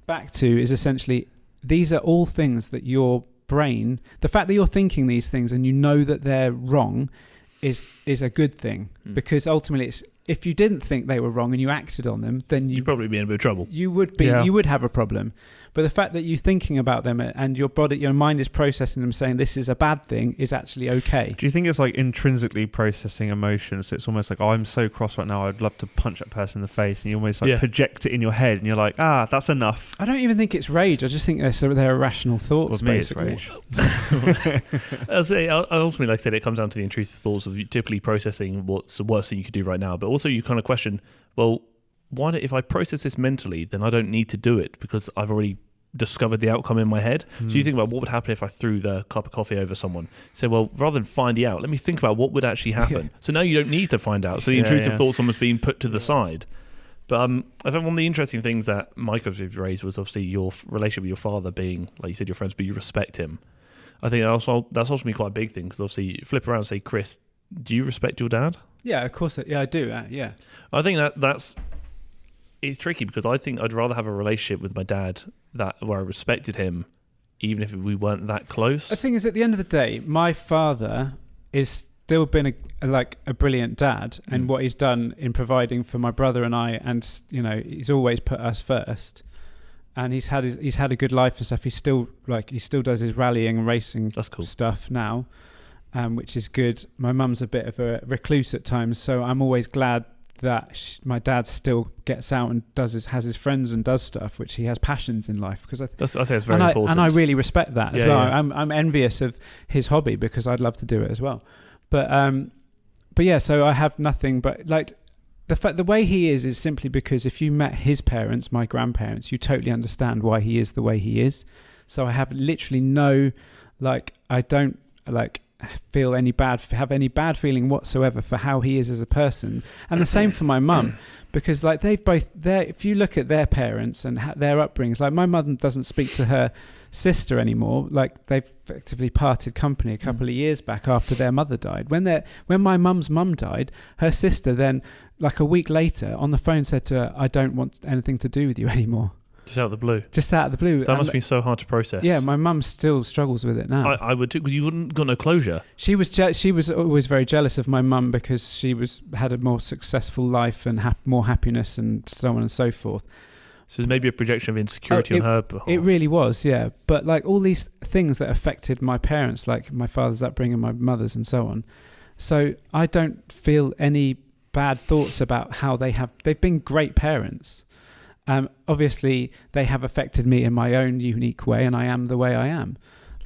back to is essentially these are all things that your brain, the fact that you're thinking these things and you know that they're wrong is a good thing, because ultimately if you didn't think they were wrong and you acted on them, then you'd probably be in a bit of trouble. You would have a problem. But the fact that you're thinking about them and your mind is processing them, saying this is a bad thing, is actually okay. Do you think it's like intrinsically processing emotions? So it's almost like, oh, I'm so cross right now, I'd love to punch that person in the face, and you almost like project it in your head, and you're like, that's enough. I don't even think it's rage. I just think they're irrational thoughts. Well, basically. It's rage. Ultimately, like I said, it comes down to the intrusive thoughts of typically processing what's the worst thing you could do right now. But also you kind of question, well, why if I process this mentally, then I don't need to do it because I've already discovered the outcome in my head. So you think about what would happen if I threw the cup of coffee over someone. So, well, rather than finding out, let me think about what would actually happen. So now you don't need to find out. So the intrusive thoughts almost being put to the side. But I think one of the interesting things that Mike raised was obviously your relationship with your father being, like you said, your friends, but you respect him. I think that's also been quite a big thing, because obviously you flip around and say, Chris, do you respect your dad? Yeah, of course. Yeah, I do. Yeah. I think that's it's tricky, because I think I'd rather have a relationship with my dad where I respected him, even if we weren't that close. The thing is, at the end of the day, my father is still been a brilliant dad, and what he's done in providing for my brother and I, and he's always put us first. And he's had a good life and stuff. He still does his rallying and racing stuff now, which is good. My mum's a bit of a recluse at times, so I'm always glad that my dad still gets out and has his friends and does stuff, which he has passions in life. Because I think it's very important, and I really respect that as well. Yeah. I'm envious of his hobby, because I'd love to do it as well. But yeah, so I have nothing but like. The way he is simply because if you met his parents, my grandparents, you totally understand why he is the way he is. So I have literally I don't have any bad feeling whatsoever for how he is as a person. And the same for my mum, because if you look at their parents and their upbringings, like my mum doesn't speak to her sister anymore. Like they've effectively parted company a couple of years back after their mother died. When my mum's mum died, her sister then, like a week later, on the phone said to her, I don't want anything to do with you anymore. Just out of the blue. That must be so hard to process. Yeah, my mum still struggles with it now. I would too, because you wouldn't got no closure. She was always very jealous of my mum, because she had a more successful life and more happiness and so on and so forth. So there's maybe a projection of insecurity on her behalf. It really was, yeah. But like all these things that affected my parents, like my father's upbringing, my mother's, and so on. So I don't feel any bad thoughts about how they've been great parents. Obviously, they have affected me in my own unique way, and I am the way I am.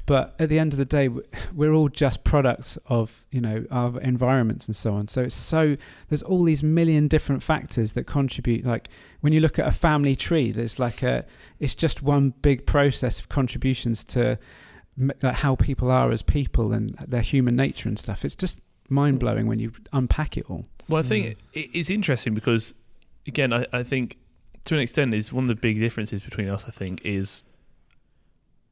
But at the end of the day, we're all just products of our environments and so on. So there's all these million different factors that contribute. Like when you look at a family tree, there's it's just one big process of contributions to how people are as people and their human nature and stuff. It's just mind blowing when you unpack it all. Well, I think it's interesting because, again, I think to an extent is one of the big differences between us. I think is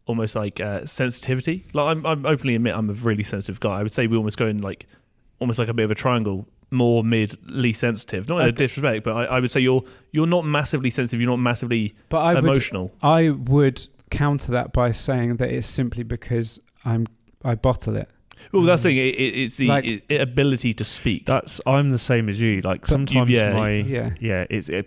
almost like sensitivity. Like I'm openly admit I'm a really sensitive guy. I would say we almost go in almost like a bit of a triangle. More mid, least sensitive. Not in a disrespect, but I would say you're not massively sensitive. You're not massively emotional. I would counter that by saying that it's simply because I bottle it. Well, that's the thing. It's the ability to speak. I'm the same as you. Like sometimes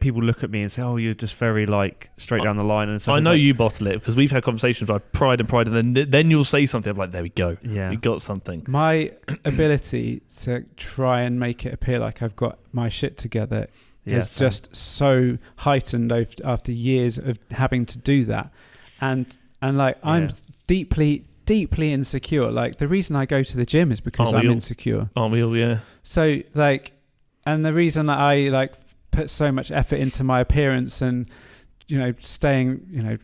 people look at me and say, "Oh, you're just very like straight down the line." And I know you bottle it because we've had conversations about pride, and then you'll say something. I'm like, "There we go. Yeah, we got something." My ability to try and make it appear like I've got my shit together is just so heightened after years of having to do that, and like I'm deeply insecure. Like the reason I go to the gym is because I'm insecure. Aren't we all? Yeah. So like, and the reason I like put so much effort into my appearance and, staying,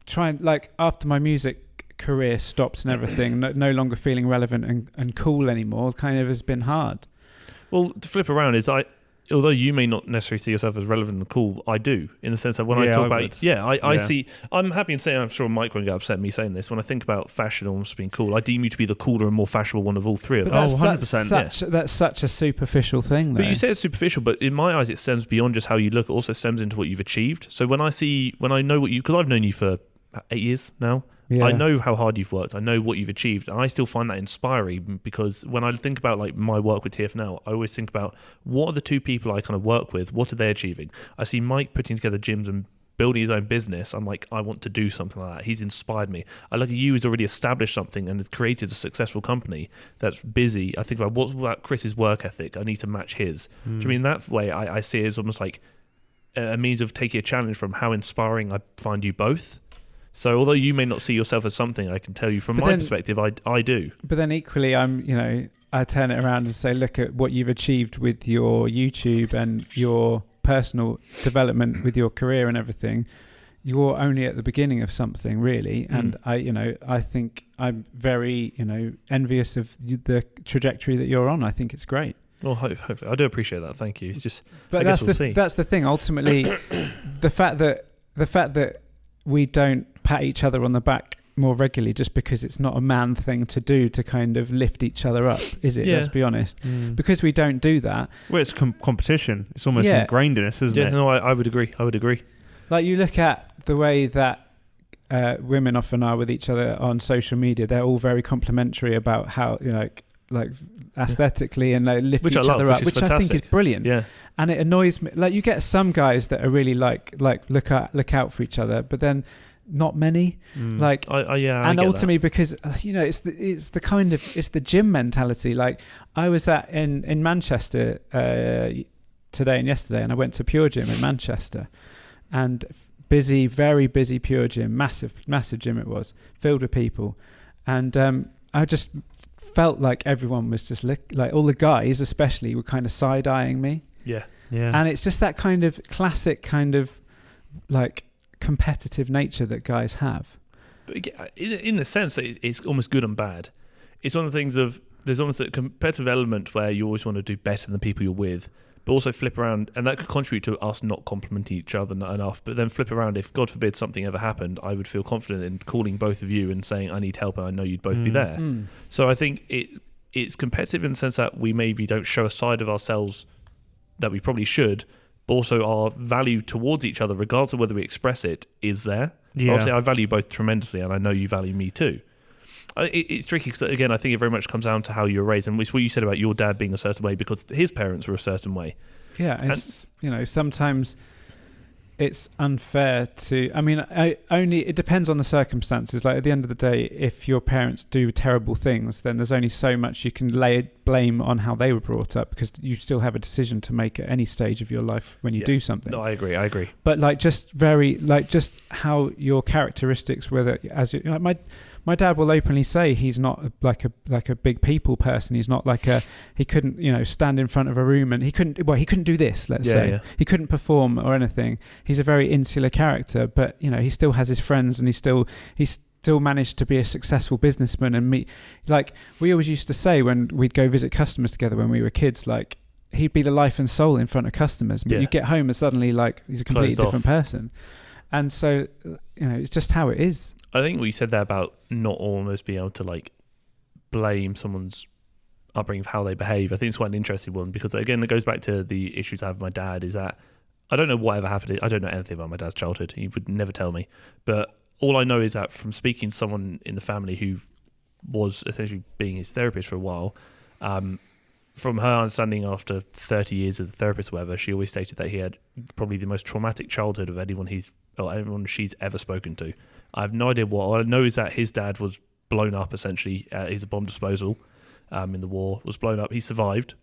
trying, like after my music career stopped and everything, no longer feeling relevant and cool anymore, kind of has been hard. Well, to flip around is although you may not necessarily see yourself as relevant and cool, I do, in the sense that when I talk about... I see... I'm happy in saying, I'm sure Mike won't get upset at me saying this, when I think about fashion almost being cool, I deem you to be the cooler and more fashionable one of all three of us. 100%. That's such a superficial thing, though. But you say it's superficial, but in my eyes it stems beyond just how you look. It also stems into what you've achieved. So when I know what you... Because I've known you for 8 years now. Yeah. I know how hard you've worked. I know what you've achieved, and I still find that inspiring because when I think about like my work with TFNL, I always think about what are the two people I kind of work with. What are they achieving? I see Mike putting together gyms and building his own business. I'm like, I want to do something like that. He's inspired me. I look at you, who's already established something and has created a successful company that's busy. I think about what's about Chris's work ethic. I need to match his. Do you mean that way? I see it as almost like a means of taking a challenge from how inspiring I find you both. So although you may not see yourself as something, I can tell you from my perspective, I do. But then equally, I turn it around and say, look at what you've achieved with your YouTube and your personal development with your career and everything. You're only at the beginning of something, really. And I think I'm very, envious of the trajectory that you're on. I think it's great. Well, hopefully. I do appreciate that. Thank you. It's just, but that's the thing. Ultimately, the fact that we don't pat each other on the back more regularly just because it's not a man thing to do to kind of lift each other up, is it? Let's be honest. Because we don't do that. Well, it's competition. It's almost ingrained in us, isn't it? No, I would agree. Like you look at the way that women often are with each other on social media. They're all very complimentary about how, like aesthetically and lift each other up, which fantastic. I think is brilliant. Yeah. And it annoys me. Like you get some guys that are really like look out for each other, but then not many. And ultimately because it's the gym mentality. Like I was in Manchester today and yesterday, and I went to Pure Gym in Manchester, and very busy Pure Gym, massive gym it was, filled with people, and I just felt like everyone was just like all the guys especially were kind of side-eyeing me. Yeah. And it's just that kind of classic kind of like competitive nature that guys have. But in the sense that it's almost good and bad. It's one of the things of there's almost a competitive element where you always want to do better than the people you're with, but also flip around, and that could contribute to us not complimenting each other not enough. But then flip around, if God forbid something ever happened, I would feel confident in calling both of you and saying I need help and I know you'd both be there. So I think it's competitive in the sense that we maybe don't show a side of ourselves that we probably should, but also our value towards each other, regardless of whether we express it, is there. Yeah. Obviously, I value both tremendously, and I know you value me too. It's tricky because, again, I think it very much comes down to how you were raised, and it's what you said about your dad being a certain way because his parents were a certain way. Yeah, sometimes it's unfair to... I mean, it depends on the circumstances. Like, at the end of the day, if your parents do terrible things, then there's only so much you can lay blame on how they were brought up because you still have a decision to make at any stage of your life when you do something. No, I agree. But, just how your characteristics, whether... My dad will openly say he's not like a big people person. He's not he couldn't stand in front of a room and he couldn't do this. Let's say. Yeah. He couldn't perform or anything. He's a very insular character, but he still has his friends and he still managed to be a successful businessman and meet. Like we always used to say when we'd go visit customers together when we were kids, like he'd be the life and soul in front of customers, but you get home and suddenly like he's a completely different person. And so it's just how it is. I think what you said there about not almost being able to like blame someone's upbringing, of how they behave. I think it's quite an interesting one because, again, it goes back to the issues I have with my dad, is that I don't know whatever happened. I don't know anything about my dad's childhood. He would never tell me. But all I know is that from speaking to someone in the family who was essentially being his therapist for a while, from her understanding after 30 years as a therapist or whatever, she always stated that he had probably the most traumatic childhood of anyone she's ever spoken to. I have no idea what. All I know is that his dad was blown up essentially. He's a bomb disposal in the war, was blown up. He survived,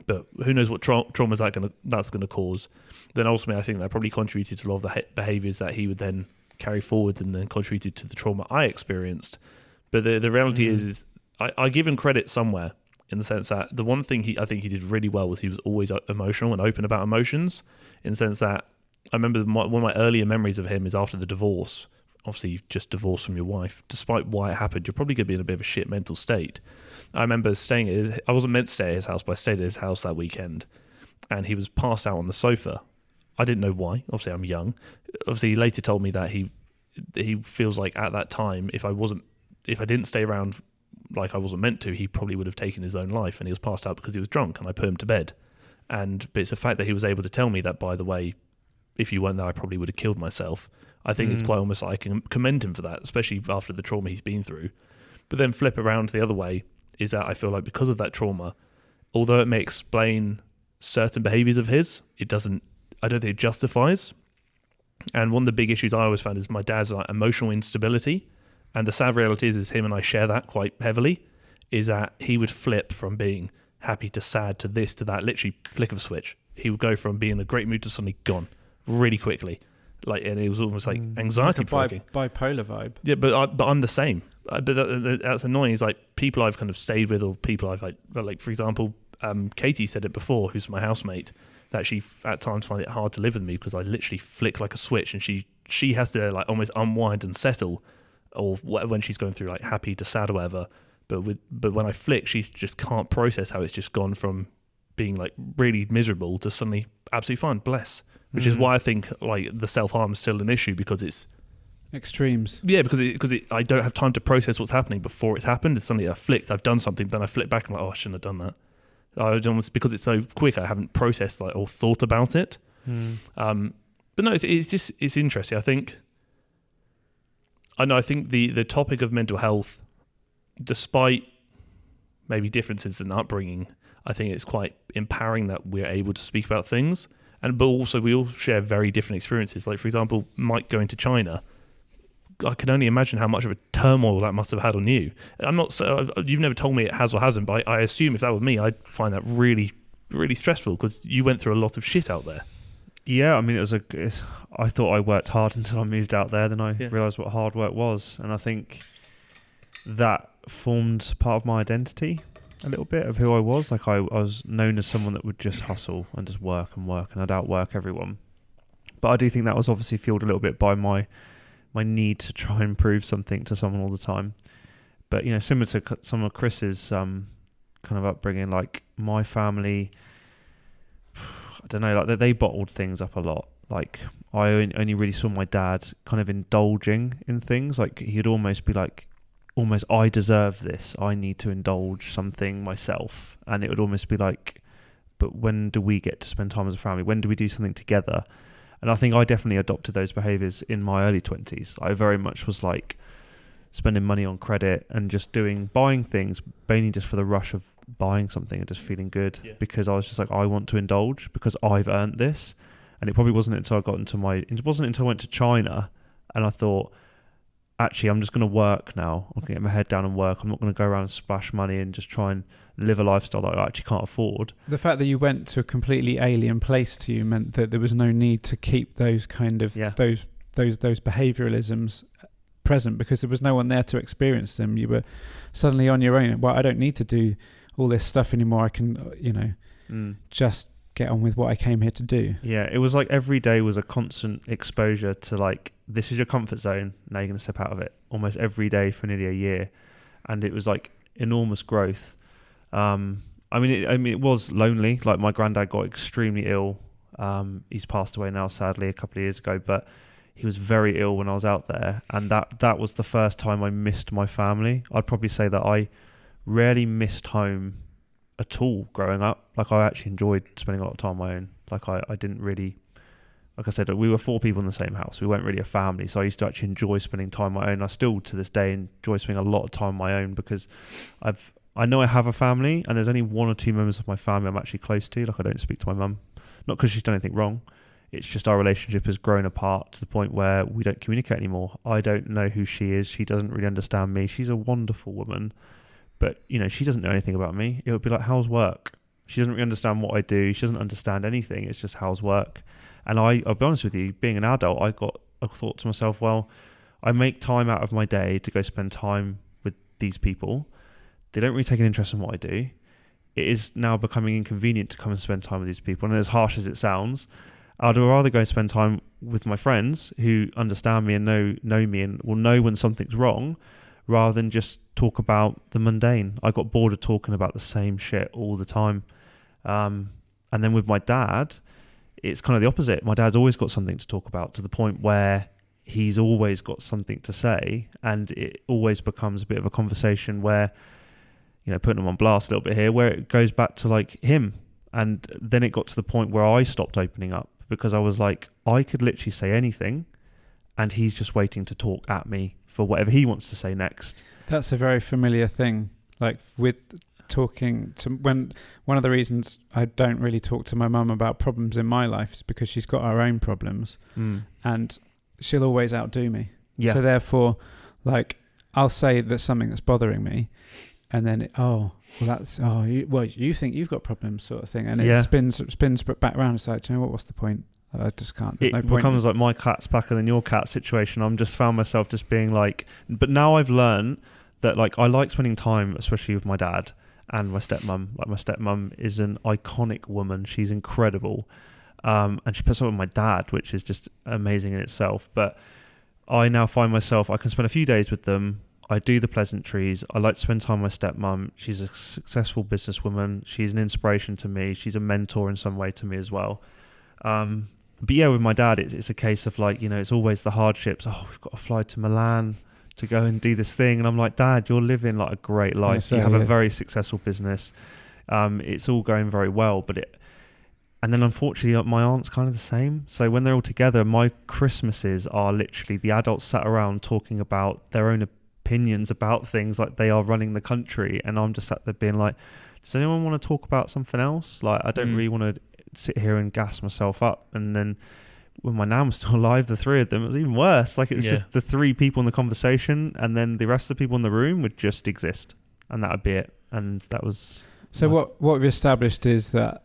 but who knows what traumas that's going to cause. Then ultimately, I think that probably contributed to a lot of the behaviours that he would then carry forward, and then contributed to the trauma I experienced. But the reality is I give him credit somewhere, in the sense that the one thing I think he did really well was he was always emotional and open about emotions, in the sense that I remember one of my earlier memories of him is after the divorce. Obviously, you've just divorced from your wife. Despite why it happened, you're probably going to be in a bit of a shit mental state. I remember I wasn't meant to stay at his house, but I stayed at his house that weekend, and he was passed out on the sofa. I didn't know why. Obviously, I'm young. Obviously, he later told me that he feels like at that time, if I didn't stay around like I wasn't meant to, he probably would have taken his own life, and he was passed out because he was drunk, and I put him to bed. But it's the fact that he was able to tell me that, by the way, if you weren't there, I probably would have killed myself. I think it's quite almost like I can commend him for that, especially after the trauma he's been through. But then flip around the other way, is that I feel like because of that trauma, although it may explain certain behaviours of his, I don't think it justifies. And one of the big issues I always found is my dad's like emotional instability. And the sad reality is him and I share that quite heavily, is that he would flip from being happy to sad to this to that, literally flick of a switch. He would go from being in a great mood to suddenly gone really quickly. And it was almost like anxiety provoking. Bipolar vibe. Yeah, but I'm the same. But that's annoying. It's like people I've kind of stayed with, or people I've like for example, Katie said it before, who's my housemate, that she at times find it hard to live with me because I literally flick like a switch, and she has to like almost unwind and settle, or when she's going through like happy to sad or whatever. But when I flick, she just can't process how it's just gone from being like really miserable to suddenly absolutely fine. Bless. Which is why I think like the self-harm is still an issue, because it's extremes. Yeah, because I don't have time to process what's happening before it's happened. It's suddenly I flicked, I've done something, then I flick back and I'm like, oh, I shouldn't have done that. Because it's so quick, I haven't processed like or thought about it. But no, it's interesting. I think the topic of mental health, despite maybe differences in upbringing, I think it's quite empowering that we're able to speak about things. But also we all share very different experiences. Like, for example, Mike going to China, I can only imagine how much of a turmoil that must have had on you. You've never told me it has or hasn't, but I assume if that were me, I'd find that really, really stressful, because you went through a lot of shit out there. Yeah, I mean, I thought I worked hard until I moved out there. Then I realised what hard work was, and I think that formed part of my identity. A little bit of who I was. Like I was known as someone that would just hustle and just work, and I'd outwork everyone. But I do think that was obviously fueled a little bit by my need to try and prove something to someone all the time. But similar to some of Chris's kind of upbringing, like my family, I don't know, like they bottled things up a lot. Like I only really saw my dad kind of indulging in things. Like he'd almost be like, I deserve this, I need to indulge something myself. And it would almost be like, but when do we get to spend time as a family? When do we do something together? And I think I definitely adopted those behaviours in my early 20s. I very much was like spending money on credit and just buying things mainly just for the rush of buying something and just feeling good, because I was just like, I want to indulge because I've earned this. And it probably wasn't until I went to China and I thought, actually, I'm just going to work now. I'm going to get my head down and work. I'm not going to go around and splash money and just try and live a lifestyle that I actually can't afford. The fact that you went to a completely alien place to you meant that there was no need to keep those kind of those behavioralisms present, because there was no one there to experience them. You were suddenly on your own. Well, I don't need to do all this stuff anymore. I can, just get on with what I came here to do. Yeah, it was like every day was a constant exposure to like, this is your comfort zone, now you're going to step out of it, almost every day for nearly a year. And it was like enormous growth. I mean, it was lonely. Like my granddad got extremely ill. He's passed away now, sadly, a couple of years ago, but he was very ill when I was out there. And that was the first time I missed my family. I'd probably say that I rarely missed home at all growing up. Like, I actually enjoyed spending a lot of time on my own. Like, I didn't really, like I said, we were 4 people in the same house. We weren't really a family. So I used to actually enjoy spending time on my own. I still, to this day, enjoy spending a lot of time on my own because I know I have a family, and there's only 1 or 2 members of my family I'm actually close to. Like, I don't speak to my mum. Not because she's done anything wrong. It's just our relationship has grown apart to the point where we don't communicate anymore. I don't know who she is. She doesn't really understand me. She's a wonderful woman, but, you know, she doesn't know anything about me. It would be like, how's work? She doesn't really understand what I do. She doesn't understand anything. It's just, how's work? And I'll be honest with you, being an adult, I thought to myself, well, I make time out of my day to go spend time with these people. They don't really take an interest in what I do. It is now becoming inconvenient to come and spend time with these people. And as harsh as it sounds, I'd rather go spend time with my friends who understand me and know me and will know when something's wrong, rather than just talk about the mundane. I got bored of talking about the same shit all the time. And then with my dad, it's kind of the opposite. My dad's always got something to talk about, to the point where he's always got something to say, and it always becomes a bit of a conversation where, you know, putting him on blast a little bit here, where it goes back to like him. And then it got to the point where I stopped opening up, because I was like, I could literally say anything and he's just waiting to talk at me for whatever he wants to say next. That's a very familiar thing. Like with talking to, when one of the reasons I don't really talk to my mum about problems in my life is because she's got her own problems and she'll always outdo me. Yeah. So therefore, like, I'll say that something that's bothering me, and then you think you've got problems, sort of thing, and it spins back around. It's like, do you know what? What's the point? I just can't. There's no point. It becomes like my cat's blacker than your cat situation. I'm just found myself just being like, but now I've learned that, like, I like spending time, especially with my dad and my stepmom. Like, my stepmom is an iconic woman. She's incredible, and she puts up with my dad, which is just amazing in itself. But I now find myself, I can spend a few days with them. I do the pleasantries. I like to spend time with my stepmom. She's a successful businesswoman. She's an inspiration to me. She's a mentor in some way to me as well. But yeah, with my dad, it's a case of, like, you know, it's always the hardships. Oh, we've got to fly to Milan to go and do this thing. And I'm like, Dad, you're living like a great life. You have a very successful business. It's all going very well. And then unfortunately, my aunt's kind of the same. So when they're all together, my Christmases are literally the adults sat around talking about their own opinions about things, like they are running the country, and I'm just sat there being like, does anyone want to talk about something else? Like, I don't really want to sit here and gas myself up. And then when my nan was still alive, the 3 of them, it was even worse. Like, it was just the 3 people in the conversation, and then the rest of the people in the room would just exist, and that would be it. And that was what we've established is that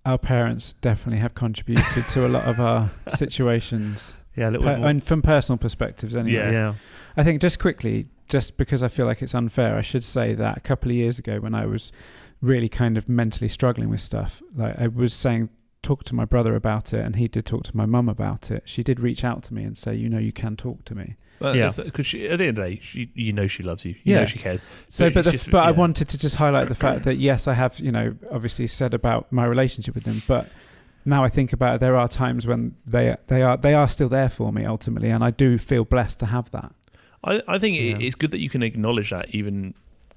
our parents definitely have contributed to a lot of our situations. Yeah, a little bit more. And from personal perspectives anyway. Yeah. I think just quickly, just because I feel like it's unfair, I should say that a couple of years ago, when I was really kind of mentally struggling with stuff, like I was saying, talk to my brother about it, and he did talk to my mum about it. She did reach out to me and say, you know, you can talk to me. Because at the end of the day, you know she loves you. You know she cares. So, but I wanted to just highlight the fact that, yes, I have, you know, obviously said about my relationship with him, but now I think about it, there are times when they are still there for me ultimately, and I do feel blessed to have that. I think it's good that you can acknowledge that, even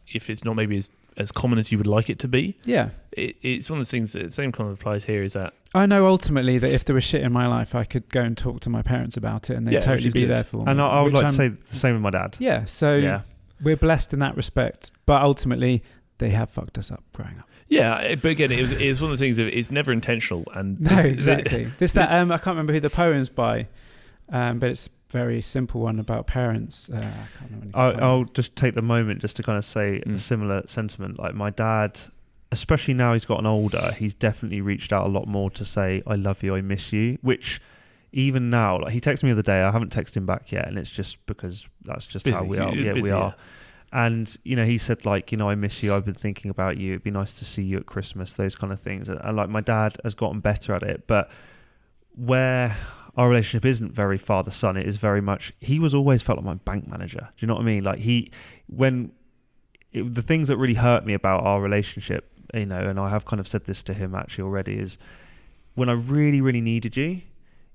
if it's not maybe as common as you would like it to be. Yeah. It's one of those things that the same kind of applies here, is that I know ultimately that if there was shit in my life, I could go and talk to my parents about it, and they'd totally be there for me. And I would like to say the same with my dad. Yeah. So we're blessed in that respect, but ultimately they have fucked us up growing up. Yeah, but again, it's one of the things that it's never intentional. And no, exactly. I can't remember who the poem's by, but it's a very simple one about parents. I can't remember. I'll just take the moment just to kind of say a similar sentiment. Like, my dad, especially now he's gotten older, he's definitely reached out a lot more to say, I love you, I miss you, which even now, like, he texted me the other day, I haven't texted him back yet, and it's just because that's just busy. How we are. Yeah, we are. And, you know, he said, like, you know, I miss you, I've been thinking about you, it'd be nice to see you at Christmas, those kind of things. And like, my dad has gotten better at it, but where our relationship isn't very father-son, it is very much, he was always felt like my bank manager. Do you know what I mean? Like, the things that really hurt me about our relationship, you know, and I have kind of said this to him actually already, is when I really, really needed you,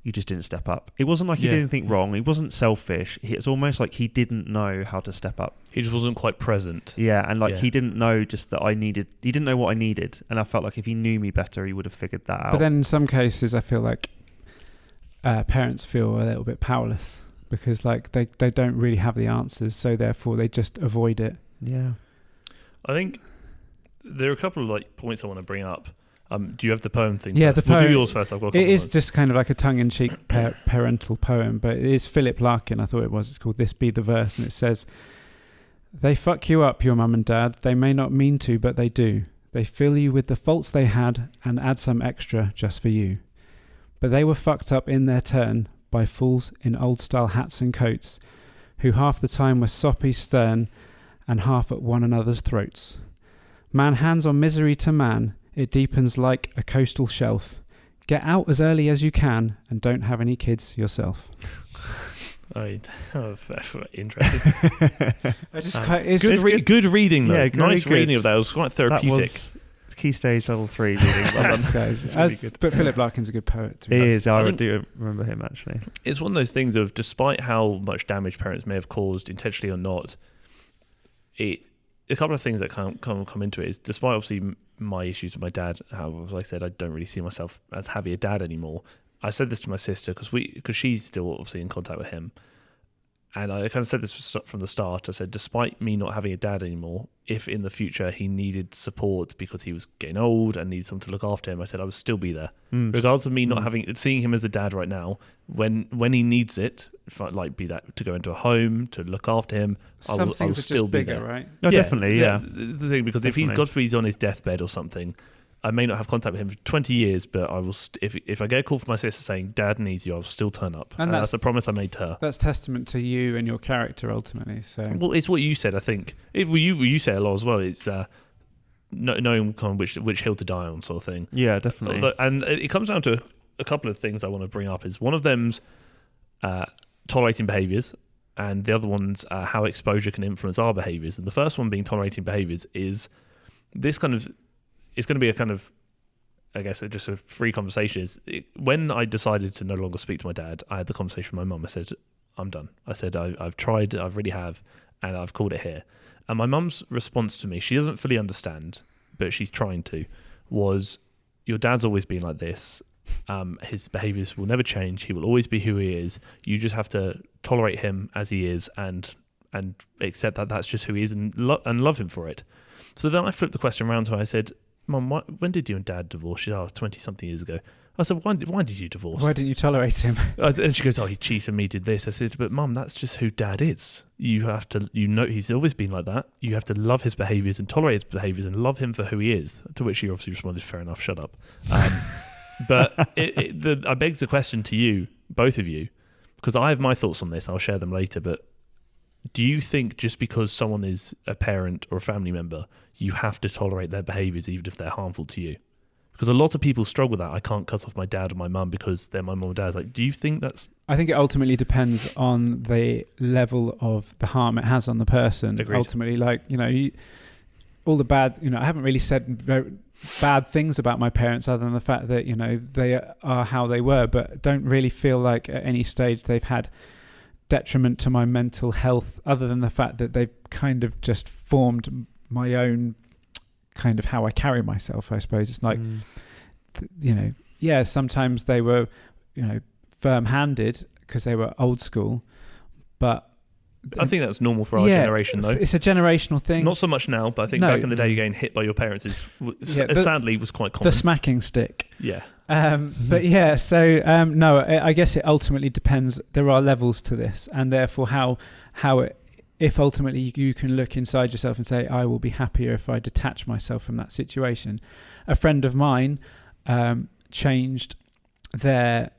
you just didn't step up. It wasn't like he did anything wrong. He wasn't selfish. It's almost like he didn't know how to step up. He just wasn't quite present. Yeah, and he didn't know just that he didn't know what I needed. And I felt like if he knew me better, he would have figured that out. But then in some cases, I feel like parents feel a little bit powerless because like they don't really have the answers. So therefore, they just avoid it. Yeah. I think there are a couple of like points I want to bring up. Do you have the poem thing? Yeah, first? the poem. We'll do yours first. I've got. It is just kind of like a tongue-in-cheek parental poem, but it is Philip Larkin. I thought it was. It's called "This Be the Verse," and it says, "They fuck you up, your mum and dad. They may not mean to, but they do. They fill you with the faults they had and add some extra just for you. But they were fucked up in their turn by fools in old-style hats and coats, who half the time were soppy, stern, and half at one another's throats. Man hands on misery to man. It deepens like a coastal shelf. Get out as early as you can and don't have any kids yourself." Interesting. Good reading, though. Yeah, nice good. reading of that. It was quite therapeutic. That was Key Stage Level 3 reading. Thanks, guys. Really good. But Philip Larkin's a good poet. He is. I do remember him, actually. It's one of those things of, despite how much damage parents may have caused, intentionally or not, a couple of things that come into it is, despite obviously my issues with my dad, how, like I said, I don't really see myself as having a dad anymore. I said this to my sister because she's still obviously in contact with him, and I kind of said this from the start. I said, despite me not having a dad anymore, if in the future he needed support because he was getting old and needed someone to look after him, I said I would still be there, regardless of me not seeing him as a dad right now. When he needs it, like be that to go into a home to look after him, I will still be bigger, there. right? Oh, definitely, yeah. The thing, because Definitely. if he's, God forbid, he's on his deathbed or something, I may not have contact with him for 20 years, but I will. If I get a call from my sister saying Dad needs you, I'll still turn up. And that's a promise I made to her. That's testament to you and your character ultimately. So, well, it's what you said. I think you say a lot as well. It's knowing kind of which hill to die on, sort of thing. Yeah, definitely. And it comes down to a couple of things I want to bring up. Is one of them's tolerating behaviours, and the other one's how exposure can influence our behaviours. And the first one being tolerating behaviours is this kind of. It's going to be a kind of, I guess, just a free conversation. When I decided to no longer speak to my dad, I had the conversation with my mum. I said, I'm done. I said, I've tried, I really have, and I've called it here. And my mum's response to me, she doesn't fully understand, but she's trying to, was, your dad's always been like this. His behaviours will never change. He will always be who he is. You just have to tolerate him as he is and accept that that's just who he is and love him for it. So then I flipped the question around to her. I said, Mum, when did you and Dad divorce? She said, 20-something years ago. I said, why did you divorce? Why didn't you tolerate him? And she goes, he cheated me, did this. I said, but Mum, that's just who Dad is. You have to, he's always been like that. You have to love his behaviours and tolerate his behaviours and love him for who he is. To which she obviously responded, fair enough, shut up. But I begs the question to you, both of you, because I have my thoughts on this. I'll share them later, but do you think just because someone is a parent or a family member, you have to tolerate their behaviours even if they're harmful to you? Because a lot of people struggle with that. I can't cut off my dad or my mum because they're my mum or dad. Like, do you think that's... I think it ultimately depends on the level of the harm it has on the person. Agreed. Ultimately, like, all the bad, I haven't really said very bad things about my parents other than the fact that, they are how they were, but don't really feel like at any stage they've had detriment to my mental health other than the fact that they've kind of just formed my own kind of how I carry myself, I suppose. It's like, sometimes they were, firm-handed because they were old school, but... I think that's normal for our generation, though. It's a generational thing. Not so much now, but I think back in the day, getting hit by your parents sadly was quite common. The smacking stick. Yeah. But yeah, so no, I guess it ultimately depends. There are levels to this, and therefore how it, if ultimately you can look inside yourself and say, I will be happier if I detach myself from that situation. A friend of mine changed their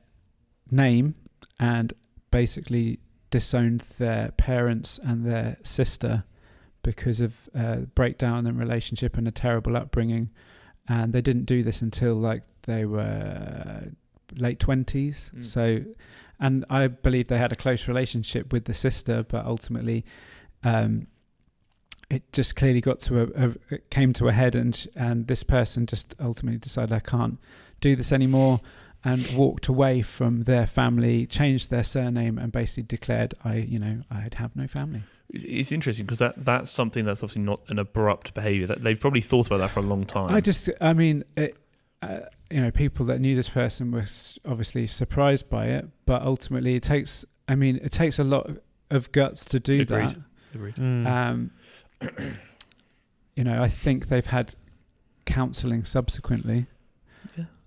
name and basically disowned their parents and their sister because of breakdown in relationship and a terrible upbringing. And they didn't do this until like they were late 20s. So, and I believe they had a close relationship with the sister, but ultimately it just clearly got to it came to a head, and this person just ultimately decided, I can't do this anymore. and walked away from their family, changed their surname, and basically declared, I'd have no family. It's interesting because that's something that's obviously not an abrupt behaviour. That they've probably thought about that for a long time. People that knew this person were obviously surprised by it, but ultimately it takes a lot of guts to do that. Agreed. I think they've had counselling subsequently,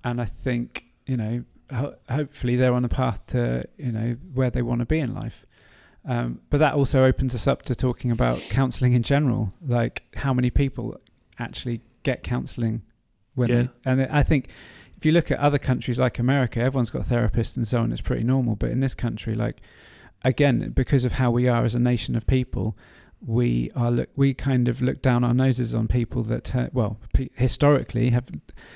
and I think hopefully they're on a path to where they want to be in life. But that also opens us up to talking about counselling in general, like how many people actually get counselling and I think if you look at other countries like America, everyone's got therapists and so on, it's pretty normal. But in this country, like, again, because of how we are as a nation of people, we kind of look down our noses on people that historically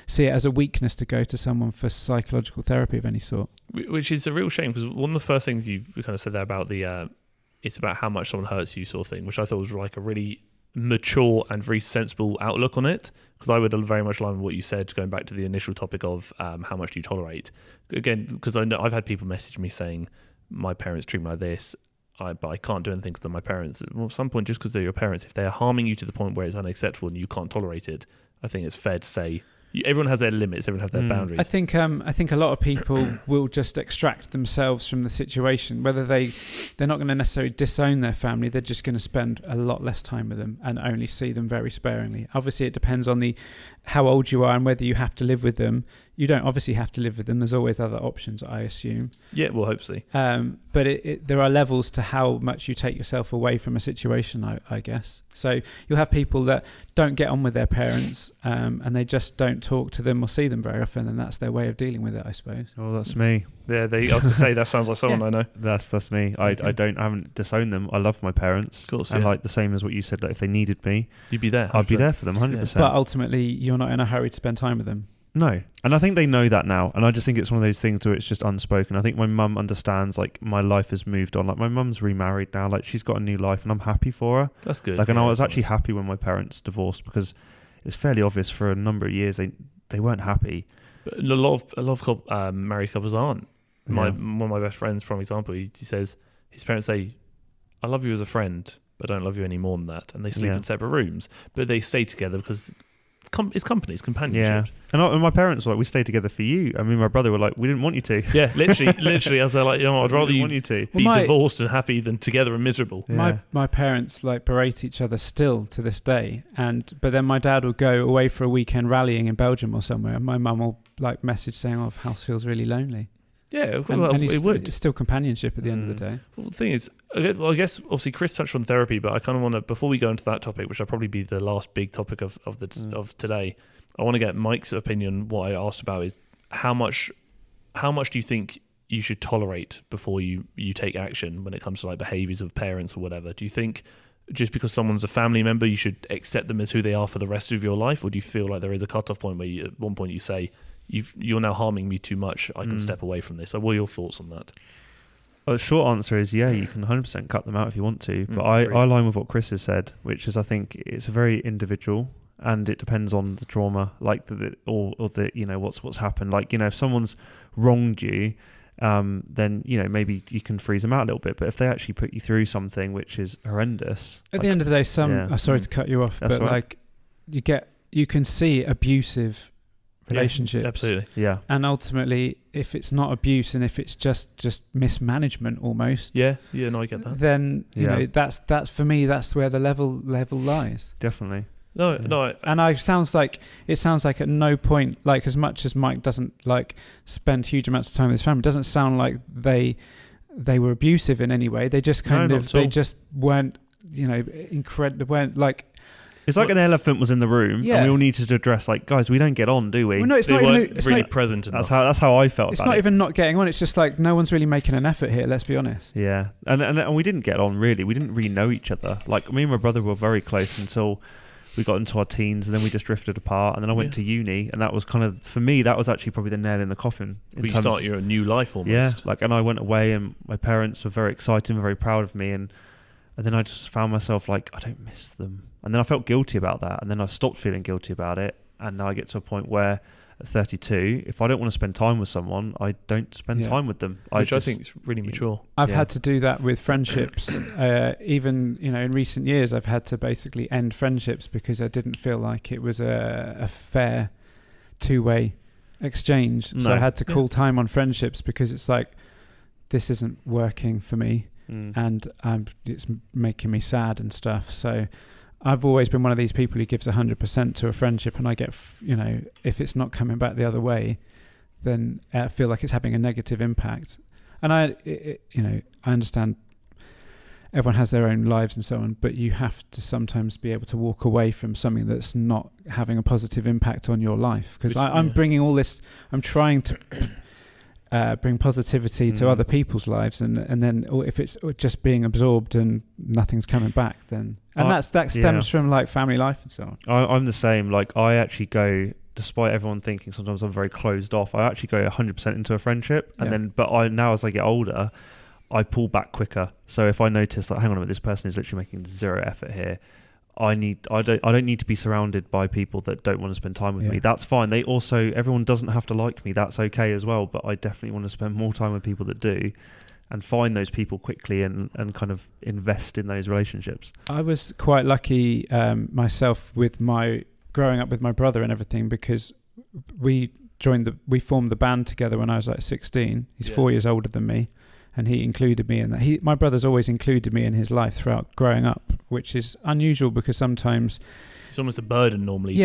see it as a weakness to go to someone for psychological therapy of any sort, which is a real shame, because one of the first things you kind of said there about it's about how much someone hurts you sort of thing, which I thought was like a really mature and very sensible outlook on it, because I would very much align with what you said, going back to the initial topic of how much do you tolerate. Again, because I know I've had people message me saying my parents treat me like this, but I can't do anything because they're my parents. Well, at some point, just because they're your parents, if they're harming you to the point where it's unacceptable and you can't tolerate it, I think it's fair to say everyone has their limits, everyone has their boundaries. I think a lot of people will just extract themselves from the situation, whether they're not going to necessarily disown their family, they're just going to spend a lot less time with them and only see them very sparingly. Obviously, it depends on how old you are and whether you have to live with them. You don't obviously have to live with them. There's always other options, I assume. Yeah, well, hopefully. But there are levels to how much you take yourself away from a situation, I guess. So you'll have people that don't get on with their parents and they just don't talk to them or see them very often, and that's their way of dealing with it, I suppose. Oh, that's me. Yeah, I was going to say, that sounds like someone I know. That's me. I haven't disowned them. I love my parents. Of course, and like the same as what you said, that if they needed me, you'd be there. 100%. I'd be there for them, 100%. But ultimately, you're not in a hurry to spend time with them. No. And I think they know that now. And I just think it's one of those things where it's just unspoken. I think my mum understands, like, my life has moved on. Like, my mum's remarried now. Like, she's got a new life and I'm happy for her. That's good. Like, and I was actually happy when my parents divorced, because it was fairly obvious for a number of years they weren't happy. But a lot of married couples aren't. One of my best friends, for example, he says his parents say, I love you as a friend, but I don't love you any more than that. And they sleep in separate rooms, but they stay together because it's company, it's companionship. Yeah. And my parents were like, we stayed together for you. I mean, my brother were like, we didn't want you to. Yeah, literally. I was like, I'd rather you to be divorced and happy than together and miserable. Yeah. My parents like berate each other still to this day, but then my dad will go away for a weekend rallying in Belgium or somewhere, and my mum will like message saying, "Oh, the house feels really lonely." Yeah, and it would. It's still companionship at the end of the day. Well, the thing is, I guess obviously Chris touched on therapy, but I kind of want to, before we go into that topic, which will probably be the last big topic of today, I want to get Mike's opinion. What I asked about is how much do you think you should tolerate before you take action when it comes to like behaviours of parents or whatever? Do you think just because someone's a family member, you should accept them as who they are for the rest of your life, or do you feel like there is a cut-off point where at one point you say, you're now harming me too much, I can step away from this? What are your thoughts on that? Well, the short answer is you can 100% cut them out if you want to, but I align with what Chris has said, which is I think it's a very individual and it depends on the trauma, like or the what's happened. Like, if someone's wronged you, then maybe you can freeze them out a little bit, but if they actually put you through something which is horrendous, at the end of the day, I'm sorry to cut you off, but right. Like you can see abusive relationships, absolutely, yeah, and ultimately if it's not abuse and if it's just mismanagement almost, no, I get that, then that's for me, that's where the level lies. Definitely. No, and it sounds like at no point, like, as much as Mike doesn't like spend huge amounts of time with his family, it doesn't sound like they were abusive in any way. They just they just weren't incredible, weren't like. It's like an elephant was in the room, and we all needed to address, like, guys, we don't get on, do we? Well, no, they weren't really present enough. That's how I felt. It's not even not getting on. It's just like no one's really making an effort here. Let's be honest. Yeah, and we didn't get on really. We didn't really know each other. Like, me and my brother were very close until we got into our teens, and then we just drifted apart. And then I went to uni, and that was kind of, for me, that was actually probably the nail in the coffin. You start your new life almost. Yeah, like, and I went away, and my parents were very excited and very proud of me, and then I just found myself like, I don't miss them. And then I felt guilty about that. And then I stopped feeling guilty about it. And now I get to a point where at 32, if I don't want to spend time with someone, I don't spend time with them. Which I think is really mature. I've had to do that with friendships. Even, in recent years, I've had to basically end friendships because I didn't feel like it was a fair two-way exchange. So I had to call time on friendships because it's like, this isn't working for me, and it's making me sad and stuff. So I've always been one of these people who gives 100% to a friendship, and I get, if it's not coming back the other way, then I feel like it's having a negative impact. And I understand everyone has their own lives and so on, but you have to sometimes be able to walk away from something that's not having a positive impact on your life. Because I'm bringing all this, I'm trying to bring positivity to other people's lives, and then if it's just being absorbed and nothing's coming back, then that stems from like family life and so on. I'm the same. Like I actually go, despite everyone thinking sometimes I'm very closed off, I actually go 100% into a friendship, and then now as I get older, I pull back quicker. So if I notice that, hang on a minute, this person is literally making zero effort here, I don't need to be surrounded by people that don't want to spend time with me. That's fine. Everyone doesn't have to like me. That's okay as well. But I definitely want to spend more time with people that do, and find those people quickly and kind of invest in those relationships. I was quite lucky myself with growing up with my brother and everything, because we formed the band together when I was like 16. He's 4 years older than me. And he included me in that. My brother's always included me in his life throughout growing up, which is unusual because sometimes it's almost a burden normally.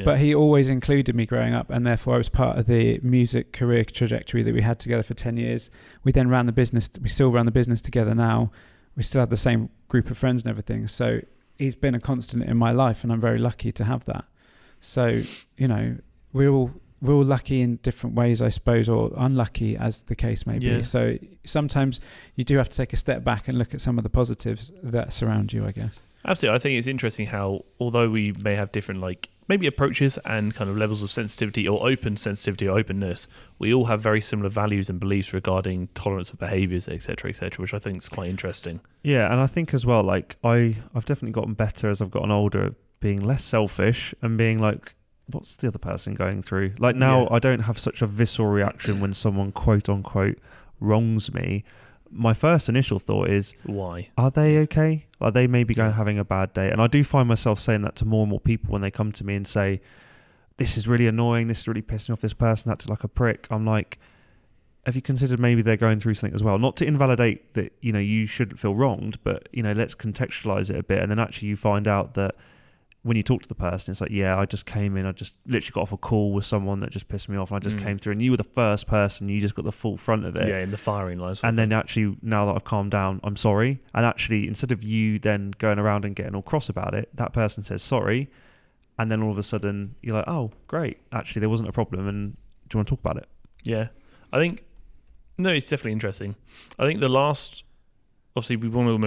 But he always included me growing up, and therefore I was part of the music career trajectory that we had together for 10 years. We then ran the business. We still run the business together now. We still have the same group of friends and everything. So he's been a constant in my life, and I'm very lucky to have that. So, we're all lucky in different ways, I suppose, or unlucky as the case may be. So sometimes you do have to take a step back and look at some of the positives that surround you, I guess. Absolutely. I think it's interesting how, although we may have different maybe approaches and kind of levels of sensitivity or sensitivity or openness, we all have very similar values and beliefs regarding tolerance of behaviours, etc., which I think is quite interesting. Yeah, and I think as well, I've definitely gotten better as I've gotten older at being less selfish and being like, what's the other person going through? Like now, I don't have such a visceral reaction when someone quote unquote wrongs me. My first initial thought is, why? Are they okay? Are they maybe having a bad day? And I do find myself saying that to more and more people when they come to me and say, this is really annoying, this is really pissing off, this person acted like a prick. I'm like, have you considered maybe they're going through something as well? Not to invalidate that, you shouldn't feel wronged, but, let's contextualize it a bit. And then actually you find out that when you talk to the person, it's like, I just came in, I just literally got off a call with someone that just pissed me off, and I just came through, and you were the first person, you just got the full front of it. Yeah, in the firing line. And then actually, now that I've calmed down, I'm sorry. And actually, instead of you then going around and getting all cross about it, that person says sorry, and then all of a sudden, you're like, oh, great, actually, there wasn't a problem, and do you want to talk about it? Yeah. I think, no, it's definitely interesting. I think the last... Obviously, we want to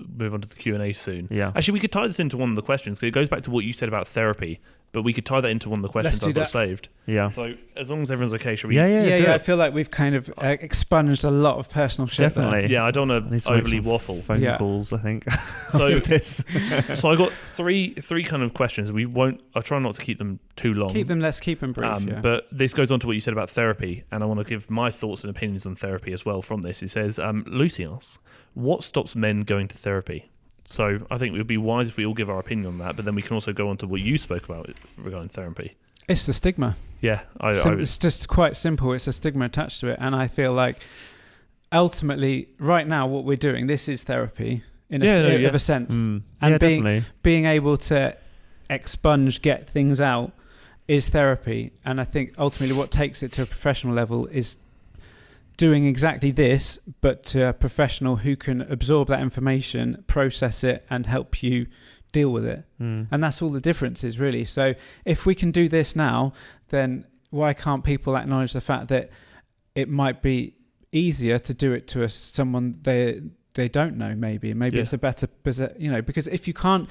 move on to the Q&A soon. Yeah. Actually, we could tie this into one of the questions, because it goes back to what you said about therapy, but we could tie that into one of the questions I've got saved. Yeah. So, as long as everyone's okay, shall we? Yeah. I feel like we've kind of expunged a lot of personal shit. Definitely. There. Yeah, I don't want to overly waffle. Phone calls, I think. So I got three kind of questions. I'll try not to keep them too long. Let's keep them brief. But this goes on to what you said about therapy, and I want to give my thoughts and opinions on therapy as well from this. It says, Lucy asks, what stops men going to therapy? So I think it would be wise if we all give our opinion on that, but then we can also go on to what you spoke about regarding therapy. It's the stigma. Yeah. It's just quite simple. It's a stigma attached to it. And I feel like ultimately right now what we're doing, this is therapy in a sense. And being able to expunge, get things out is therapy. And I think ultimately what takes it to a professional level is doing exactly this, but to a professional who can absorb that information, process it, and help you deal with it. And that's all the difference is, really. So if we can do this now, then why can't people acknowledge the fact that it might be easier to do it to someone they don't know, maybe it's a better, because if you can't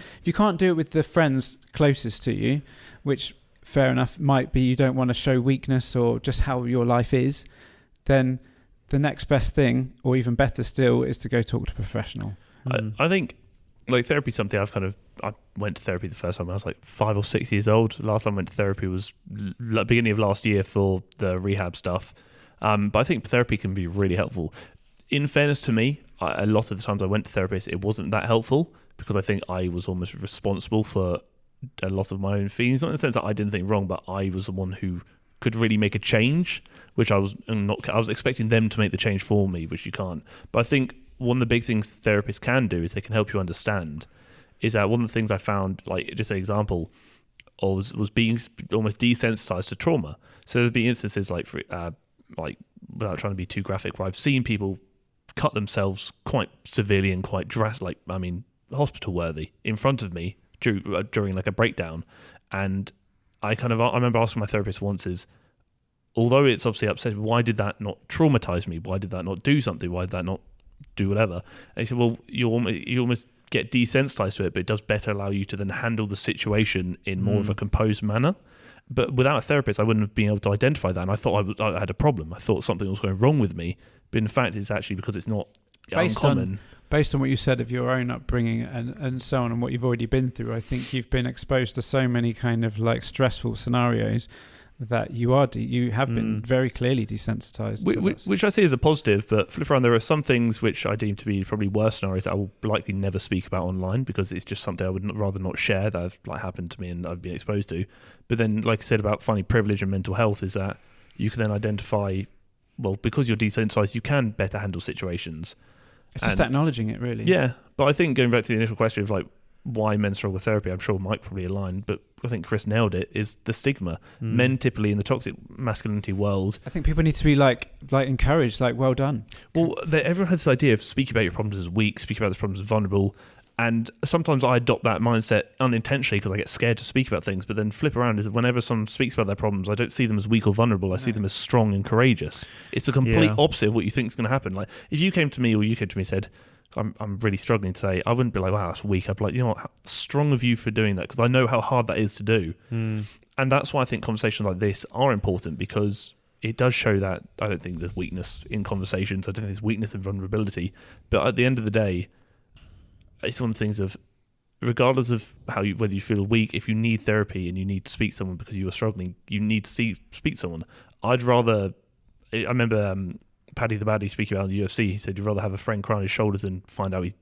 do it with the friends closest to you, which fair enough might be you don't want to show weakness or just how your life is, then the next best thing, or even better still, is to go talk to a professional. I think like therapy is something I went to therapy the first time when I was like 5 or 6 years old. Last time I went to therapy was beginning of last year for the rehab stuff. But I think therapy can be really helpful. In fairness to me, a lot of the times I went to therapists, it wasn't that helpful because I think I was almost responsible for a lot of my own feelings. Not in the sense that I didn't think wrong, but I was the one who could really make a change, which I was not. I was expecting them to make the change for me, which you can't. But I think one of the big things therapists can do is they can help you understand. Is that one of the things I found, like just an example, was being almost desensitized to trauma. So there'd be instances like without trying to be too graphic, where I've seen people cut themselves quite severely and quite drastic, hospital worthy, in front of me during like a breakdown. And I remember asking my therapist once although it's obviously upsetting, why did that not traumatize me? Why did that not do something? Why did that not do whatever? And he said, well, you almost get desensitized to it, but it does better allow you to then handle the situation in more of a composed manner. But without a therapist, I wouldn't have been able to identify that. And I thought I had a problem. I thought something was going wrong with me. But in fact, it's actually because it's not uncommon. Based on what you said of your own upbringing and so on and what you've already been through, I think you've been exposed to so many kind of like stressful scenarios that you have been very clearly desensitized. Which I see as a positive, but flip around, there are some things which I deem to be probably worse scenarios that I will likely never speak about online because it's just something I would rather not share that have happened to me and I've been exposed to. But then, like I said about finding privilege and mental health, is that you can then identify, well, because you're desensitized, you can better handle situations. It's just acknowledging it, really. Yeah, but I think going back to the initial question of like why men struggle with therapy, I'm sure Mike probably aligned, but I think Chris nailed it, is the stigma. Men typically in the toxic masculinity world, I think people need to be like encouraged, like, well done. Well, everyone has this idea of speaking about your problems as weak, speaking about the problems as vulnerable, and sometimes I adopt that mindset unintentionally because I get scared to speak about things, but then flip around is whenever someone speaks about their problems, I don't see them as weak or vulnerable, I see them as strong and courageous. It's the complete opposite of what you think is going to happen. Like, if you came to me and said, I'm really struggling today, I wouldn't be like, wow, that's weak. I'd be like, you know what, how strong of you for doing that, because I know how hard that is to do. And that's why I think conversations like this are important, because it does show that I don't think there's weakness in conversations. I don't think there's weakness in vulnerability. But at the end of the day, it's one of the things of, regardless of whether you feel weak, if you need therapy and you need to speak to someone because you are struggling, you need to speak to someone. I remember Paddy the Baddy speaking about the UFC. He said you'd rather have a friend cry on his shoulders than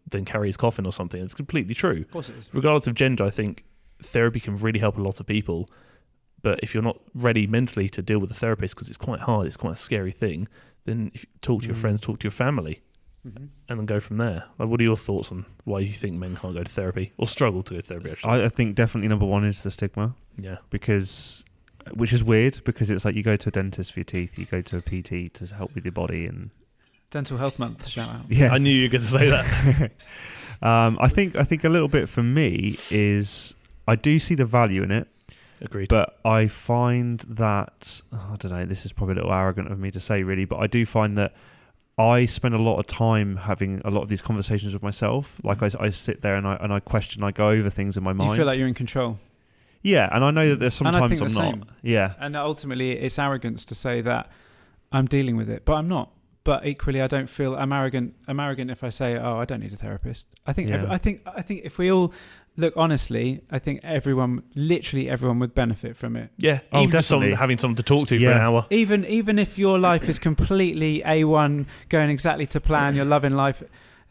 than carry his coffin or something. It's completely true. Of course it is. Regardless of gender, I think therapy can really help a lot of people. But if you're not ready mentally to deal with a therapist, because it's quite hard, it's quite a scary thing, then if you talk to your friends, talk to your family, and then go from there. Like, what are your thoughts on why you think men can't go to therapy or struggle to go to therapy? Actually, I think definitely number one is the stigma. Yeah, which is weird, because it's like you go to a dentist for your teeth, you go to a PT to help with your body, and Dental Health Month, shout out. Yeah, I knew you were going to say that. I think a little bit for me is I do see the value in it. Agreed. But I find that, I don't know, this is probably a little arrogant of me to say really, but I do find that I spend a lot of time having a lot of these conversations with myself. Like I sit there and I question, I go over things in my mind. You feel like you're in control. Yeah, and I know that there's sometimes I'm not. Same. Yeah. And ultimately it's arrogance to say that I'm dealing with it, but I'm not. But equally, I don't feel I'm arrogant if I say, "Oh, I don't need a therapist." I think if we all look honestly, I think literally everyone would benefit from it. Yeah, even just having someone to talk to for an hour. Even if your life is completely A1, going exactly to plan, you're loving life,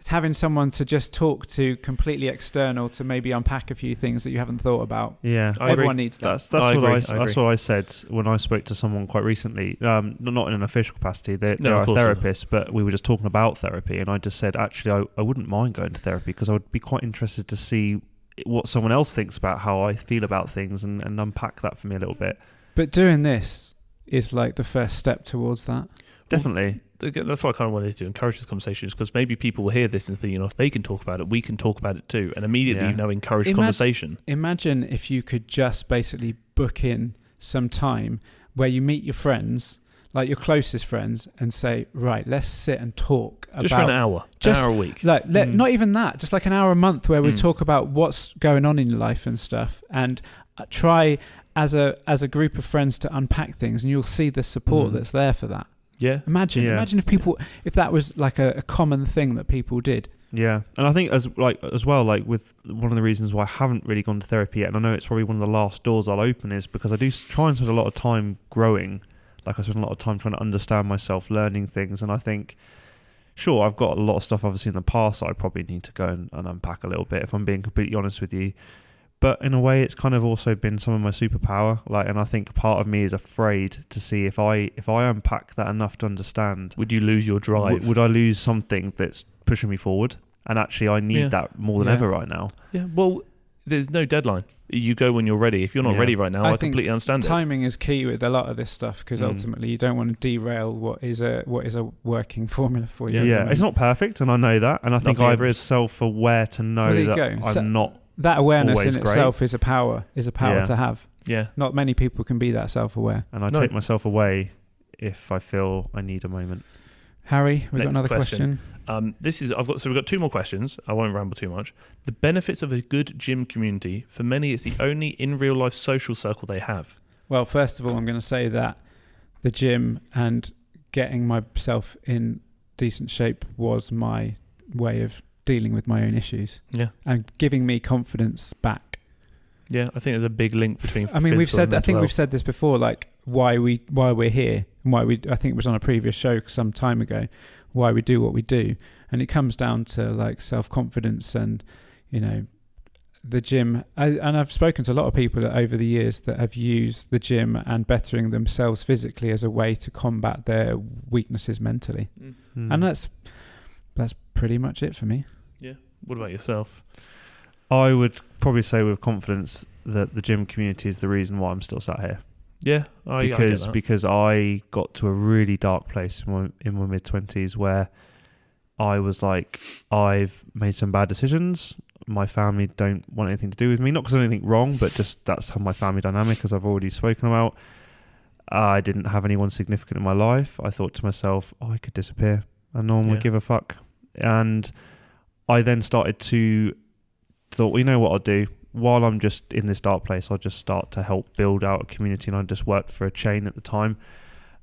having someone to just talk to completely external to maybe unpack a few things that you haven't thought about. Yeah, everyone needs that. That's what I said when I spoke to someone quite recently. Not in an official capacity. They are a therapist, but we were just talking about therapy, and I just said, actually, I wouldn't mind going to therapy because I would be quite interested to see what someone else thinks about how I feel about things and unpack that for me a little bit. But doing this is like the first step towards that. Definitely. That's why I kind of wanted to encourage this conversation, because maybe people will hear this and think, if they can talk about it, we can talk about it too. And immediately, encourage conversation. Imagine if you could just basically book in some time where you meet your friends, like your closest friends, and say, right, let's sit and talk just for an hour a week. Not even that, just like an hour a month where we talk about what's going on in your life and stuff, and try as a group of friends to unpack things, and you'll see the support that's there for that. Yeah. Imagine if that was like a common thing that people did. Yeah, and I think as well, with one of the reasons why I haven't really gone to therapy yet, and I know it's probably one of the last doors I'll open, is because I do try and spend a lot of time growing. Like I spend a lot of time trying to understand myself, learning things, and I think, sure, I've got a lot of stuff obviously in the past that I probably need to go and unpack a little bit, if I'm being completely honest with you. But in a way, it's kind of also been some of my superpower. And I think part of me is afraid to see if I unpack that enough to understand. Would you lose your drive? Would I lose something that's pushing me forward? And actually, I need that more than ever right now. Yeah. Well, there's no deadline. You go when you're ready. If you're not ready right now, I completely understand it. Timing is key with a lot of this stuff, because ultimately you don't want to derail what is a working formula for you. Yeah, it's not perfect, and I know that. And I think I'm self-aware to know that I'm not. That awareness in great. Itself is a power to have. Yeah. Not many people can be that self-aware. And I take myself away if I feel I need a moment. Harry, we've got another question. We've got 2 more questions. I won't ramble too much. The benefits of a good gym community. For many, it's the only in real life social circle they have. Well, first of all, I'm going to say that the gym and getting myself in decent shape was my way of dealing with my own issues. Yeah. And giving me confidence back. Yeah, I think there's a big link between. I mean, we've said this before, like why we're here, and I think it was on a previous show some time ago, why we do what we do, and it comes down to like self-confidence and, the gym. And I've spoken to a lot of people over the years that have used the gym and bettering themselves physically as a way to combat their weaknesses mentally, and that's pretty much it for me. Yeah. What about yourself? I would probably say with confidence that the gym community is the reason why I'm still sat here. Yeah, because I got to a really dark place in my mid-20s where I was like, I've made some bad decisions. My family don't want anything to do with me, not because of anything wrong, but just that's how my family dynamic, as I've already spoken about. I didn't have anyone significant in my life. I thought to myself, I could disappear and no one would give a fuck. And I then started to thought, well, you know what I'll do? While I'm just in this dark place, I'll just start to help build out a community. And I just worked for a chain at the time.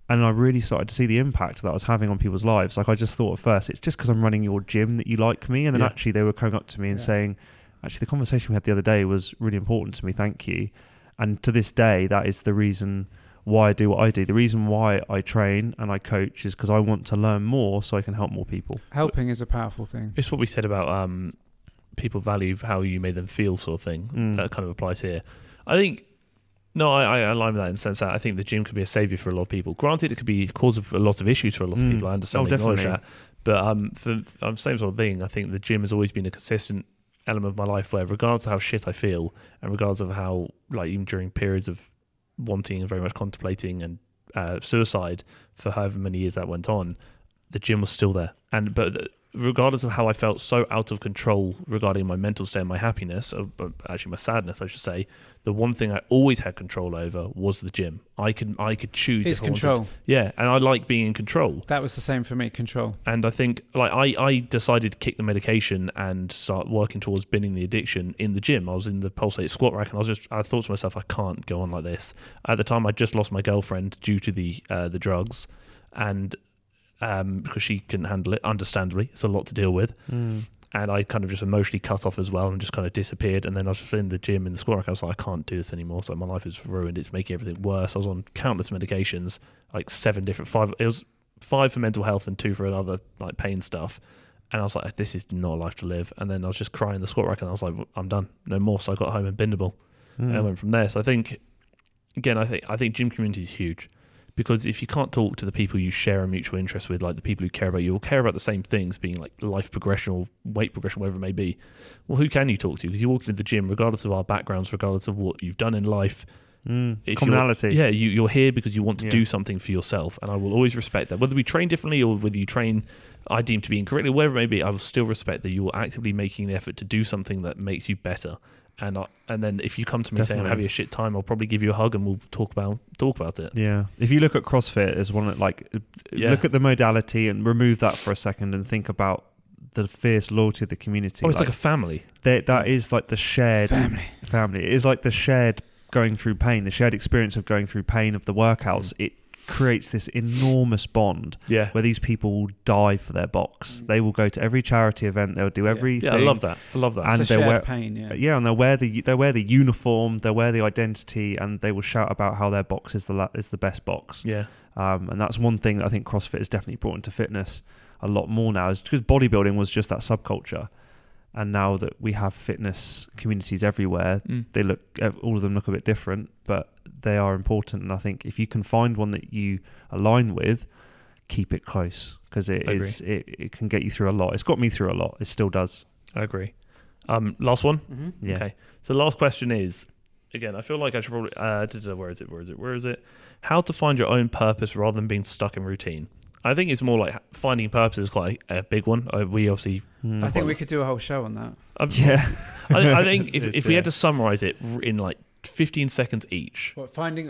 And I really started to see the impact that I was having on people's lives. Like I just thought at first, it's just because I'm running your gym that you like me. And then actually they were coming up to me and saying, actually the conversation we had the other day was really important to me. Thank you. And to this day, that is the reason why I do what I do. The reason why I train and I coach is because I want to learn more so I can help more people. Helping is a powerful thing. It's what we said about people value how you made them feel, sort of thing. That kind of applies here. I think, I align with that in the sense that I think the gym could be a saviour for a lot of people. Granted, it could be a cause of a lot of issues for a lot of people. I understand, acknowledge that. But for same sort of thing, I think the gym has always been a consistent element of my life where, regardless of how shit I feel, and regardless of how, like, even during periods of wanting and very much contemplating and suicide for however many years that went on, the gym was still there. But regardless of how I felt so out of control regarding my mental state and my happiness, or actually my sadness, I should say, the one thing I always had control over was the gym. I could choose. It's control. Yeah, and I like being in control. That was the same for me, control. And I think, like, I decided to kick the medication and start working towards binning the addiction in the gym. I was in the pulsate squat rack, and I thought to myself, I can't go on like this. At the time, I just lost my girlfriend due to the drugs, and because she couldn't handle it, understandably. It's a lot to deal with. And I kind of just emotionally cut off as well and just kind of disappeared. And then I was just in the gym, in the squat rack. I was like, I can't do this anymore. So my life is ruined. It's making everything worse. I was on countless medications, like 5. It was 5 for mental health and 2 for another, like, pain stuff. And I was like, this is not a life to live. And then I was just crying in the squat rack, and I was like, I'm done. No more. So I got home and bindable. And I went from there. So I think, again, I think gym community is huge. Because if you can't talk to the people you share a mutual interest with, like the people who care about you, will care about the same things, being like life progression or weight progression, whatever it may be, well, who can you talk to? Because you walk into the gym, regardless of our backgrounds, regardless of what you've done in life. Commonality. You're here because you want to do something for yourself. And I will always respect that. Whether we train differently or whether you train I deem to be incorrectly, whatever it may be, I will still respect that you are actively making the effort to do something that makes you better. And then if you come to me saying I'm having a shit time, I'll probably give you a hug and we'll talk about it. Yeah. If you look at CrossFit as one, like, look at the modality and remove that for a second and think about the fierce loyalty of the community. Oh, it's like a family. That is like the shared family. It is like the shared going through pain, the shared experience of going through pain of the workouts. It creates this enormous bond where these people will die for their box. They will go to every charity event. They'll do everything. Yeah, I love that. And it's a shared pain. And they'll wear the uniform. They'll wear the identity, and they will shout about how their box is the best box. Yeah. And that's one thing that I think CrossFit has definitely brought into fitness a lot more now, is because bodybuilding was just that subculture. And now that we have fitness communities everywhere, all of them look a bit different, but they are important. And I think if you can find one that you align with, keep it close, because it can get you through a lot. It's got me through a lot. It still does. I agree. Last one. Mm-hmm. Yeah. Okay. So the last question is, again, I feel like I should probably. Where is it? How to find your own purpose rather than being stuck in routine. I think it's more like finding purpose is quite a big one. We obviously. I think we could do a whole show on that. I think if we had to summarize it in like 15 seconds each.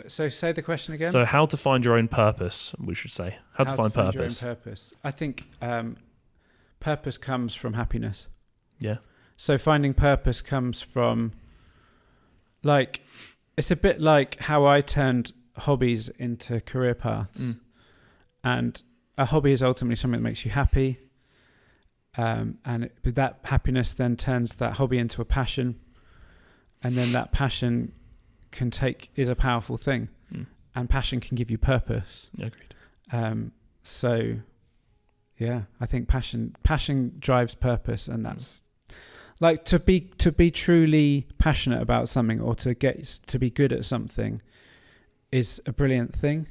So say the question again. So how to find your own purpose, we should say. How to find purpose. Your own purpose. I think purpose comes from happiness. Yeah. So finding purpose comes from, like, it's a bit like how I turned hobbies into career paths. And a hobby is ultimately something that makes you happy. But that happiness then turns that hobby into a passion. And then that passion is a powerful thing. And passion can give you purpose. Agreed. So, yeah, I think passion drives purpose. And that's like to be truly passionate about something, or to be good at something, is a brilliant thing.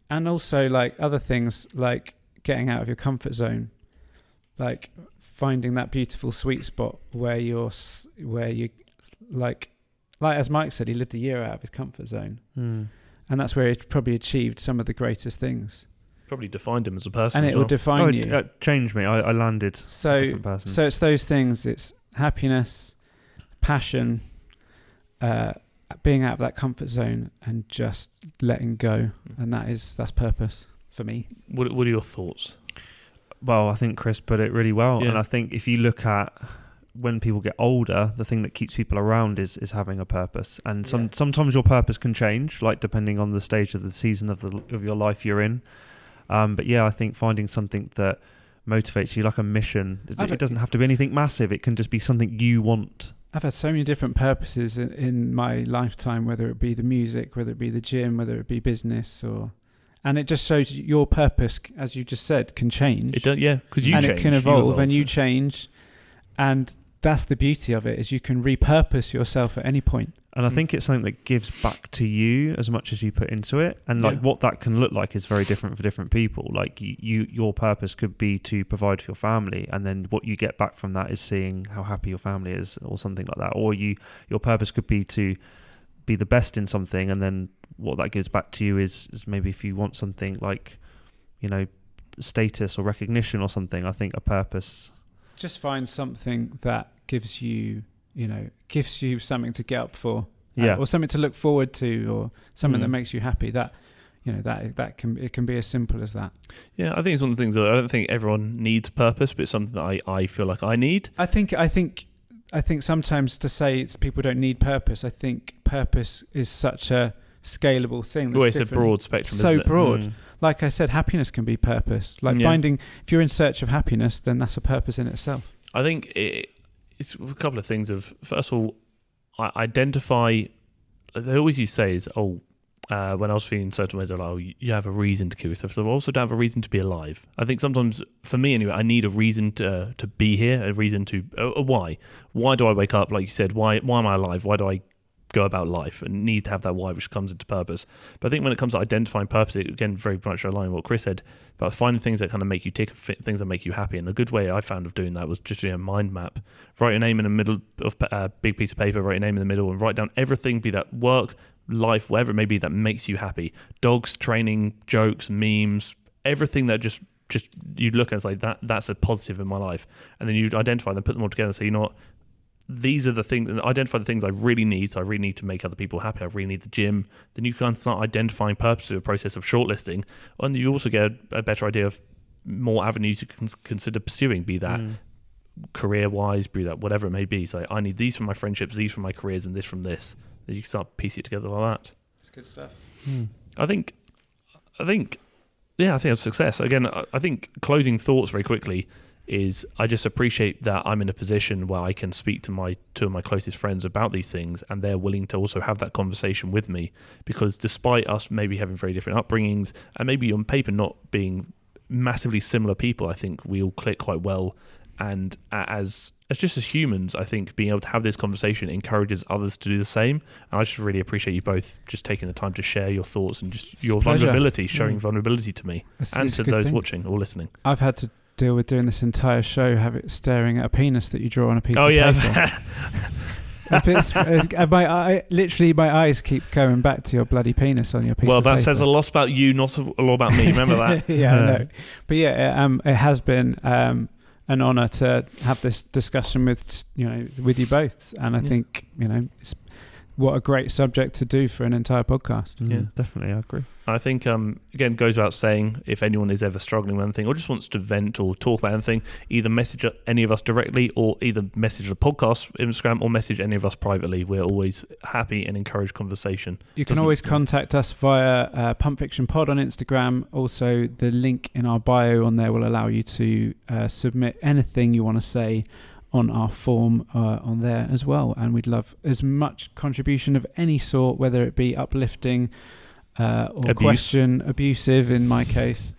And also, like, other things, like getting out of your comfort zone, like finding that beautiful sweet spot where you like as Mike said, he lived a year out of his comfort zone, and that's where he probably achieved some of the greatest things. Probably defined him as a person, and it will define you. It changed me. I landed a different person. So it's those things. It's happiness, passion, being out of that comfort zone, and just letting go, and that's purpose for me. What are your thoughts? Well, I think Chris put it really well, and I think if you look at when people get older, the thing that keeps people around is having a purpose, and sometimes your purpose can change, like depending on the stage of the season of your life you're in. But yeah, I think finding something that motivates you, like a mission. It doesn't have to be anything massive. It can just be something you want. I've had so many different purposes in my lifetime, whether it be the music, whether it be the gym, whether it be business, and it just shows your purpose, as you just said, can change. It does, because you change. And it can evolve, and you change, and that's the beauty of it, is you can repurpose yourself at any point. And I think it's something that gives back to you as much as you put into it. And like what that can look like is very different for different people. Like your purpose could be to provide for your family, and then what you get back from that is seeing how happy your family is, or something like that. Or your purpose could be to be the best in something, and then what that gives back to you is maybe if you want something like, status or recognition or something. I think a purpose. Just find something that gives you something to get up for, or something to look forward to, or something that makes you happy. That it can be as simple as that. Yeah, I think it's one of the things that I don't think everyone needs purpose, but it's something that I feel like I need. I think sometimes to say people don't need purpose, I think purpose is such a scalable thing. Well, it's a broad spectrum. So isn't it? broad. Like I said, happiness can be purpose. Like finding, if you're in search of happiness, then that's a purpose in itself. I think it's a couple of things. First of all, identify. They always used to say is, when I was feeling certain way, they're like, you have a reason to kill yourself. So I also don't have a reason to be alive. I think sometimes, for me anyway, I need a reason to be here, a reason to a why. Why do I wake up? Like you said, why am I alive? Why do I go about life? And need to have that why, which comes into purpose. But I think when it comes to identifying purpose, it, again, very much aligned with what Chris said about finding things that kind of make you tick, things that make you happy. And a good way I found of doing that was just doing a mind map. Write your name in the middle of a big piece of paper, write your name in the middle, and write down everything, be that work, life, whatever it may be, that makes you happy. Dogs, training, jokes, memes, everything that just you'd look at and say that's a positive in my life. And then you'd identify them, put them all together and say, these are the things, identify the things I really need. So I really need to make other people happy. I really need the gym. Then you can start identifying purpose through a process of shortlisting. And you also get a better idea of more avenues you can consider pursuing, be that career-wise, be that whatever it may be. So I need these from my friendships, these from my careers, and this from this. Then you can start piecing it together like that. That's good stuff. I think think it's a success. Again, I think closing thoughts very quickly is I just appreciate that I'm in a position where I can speak to two of my closest friends about these things, and they're willing to also have that conversation with me, because despite us maybe having very different upbringings and maybe on paper not being massively similar people, I think we all click quite well. And as humans, I think being able to have this conversation encourages others to do the same. And I just really appreciate you both just taking the time to share your thoughts and just your vulnerability, showing vulnerability to me and to those watching or listening. I've had to deal with doing this entire show, have it staring at a penis that you draw on a piece of paper. My eyes keep going back to your bloody penis on your piece of paper. Well, that says a lot about you, not a lot about me. Remember that? Yeah, I know. But it has been an honour to have this discussion with you both, and I think it's what a great subject to do for an entire podcast. Yeah, definitely, I agree. I think again, goes without saying, if anyone is ever struggling with anything or just wants to vent or talk about anything, either message any of us directly or either message the podcast Instagram or message any of us privately. We're always happy and encourage conversation. You can always contact us via Pump Fiction Pod on Instagram. Also, the link in our bio on there will allow you to submit anything you want to say on our form on there as well, and we'd love as much contribution of any sort, whether it be uplifting or question, abusive in my case,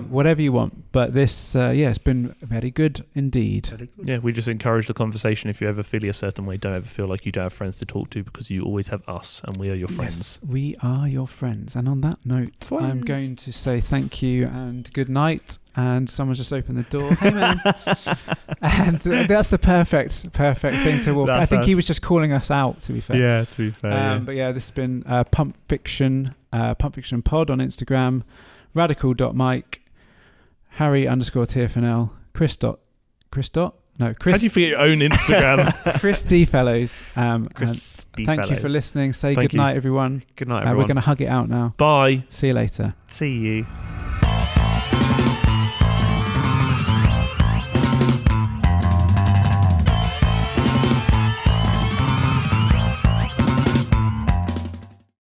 whatever you want. But this it's been very good indeed. Very good. Yeah, we just encourage the conversation. If you ever feel a certain way, don't ever feel like you don't have friends to talk to, because you always have us and we are your friends. Yes, we are your friends. And on that note, I'm going to say thank you and good night. And someone's just opened the door. Hey, man. And that's the perfect thing to walk. I think he was just calling us out, to be fair. Yeah, to be fair. But yeah, this has been Pump Fiction Pod on Instagram, radical.mike, Harry_TFNL, Chris. How do you forget your own Instagram? Chris D. Fellows. Chris D. Thank you for listening. Say good night, everyone. Good night, everyone. We're going to hug it out now. Bye. See you later. See you.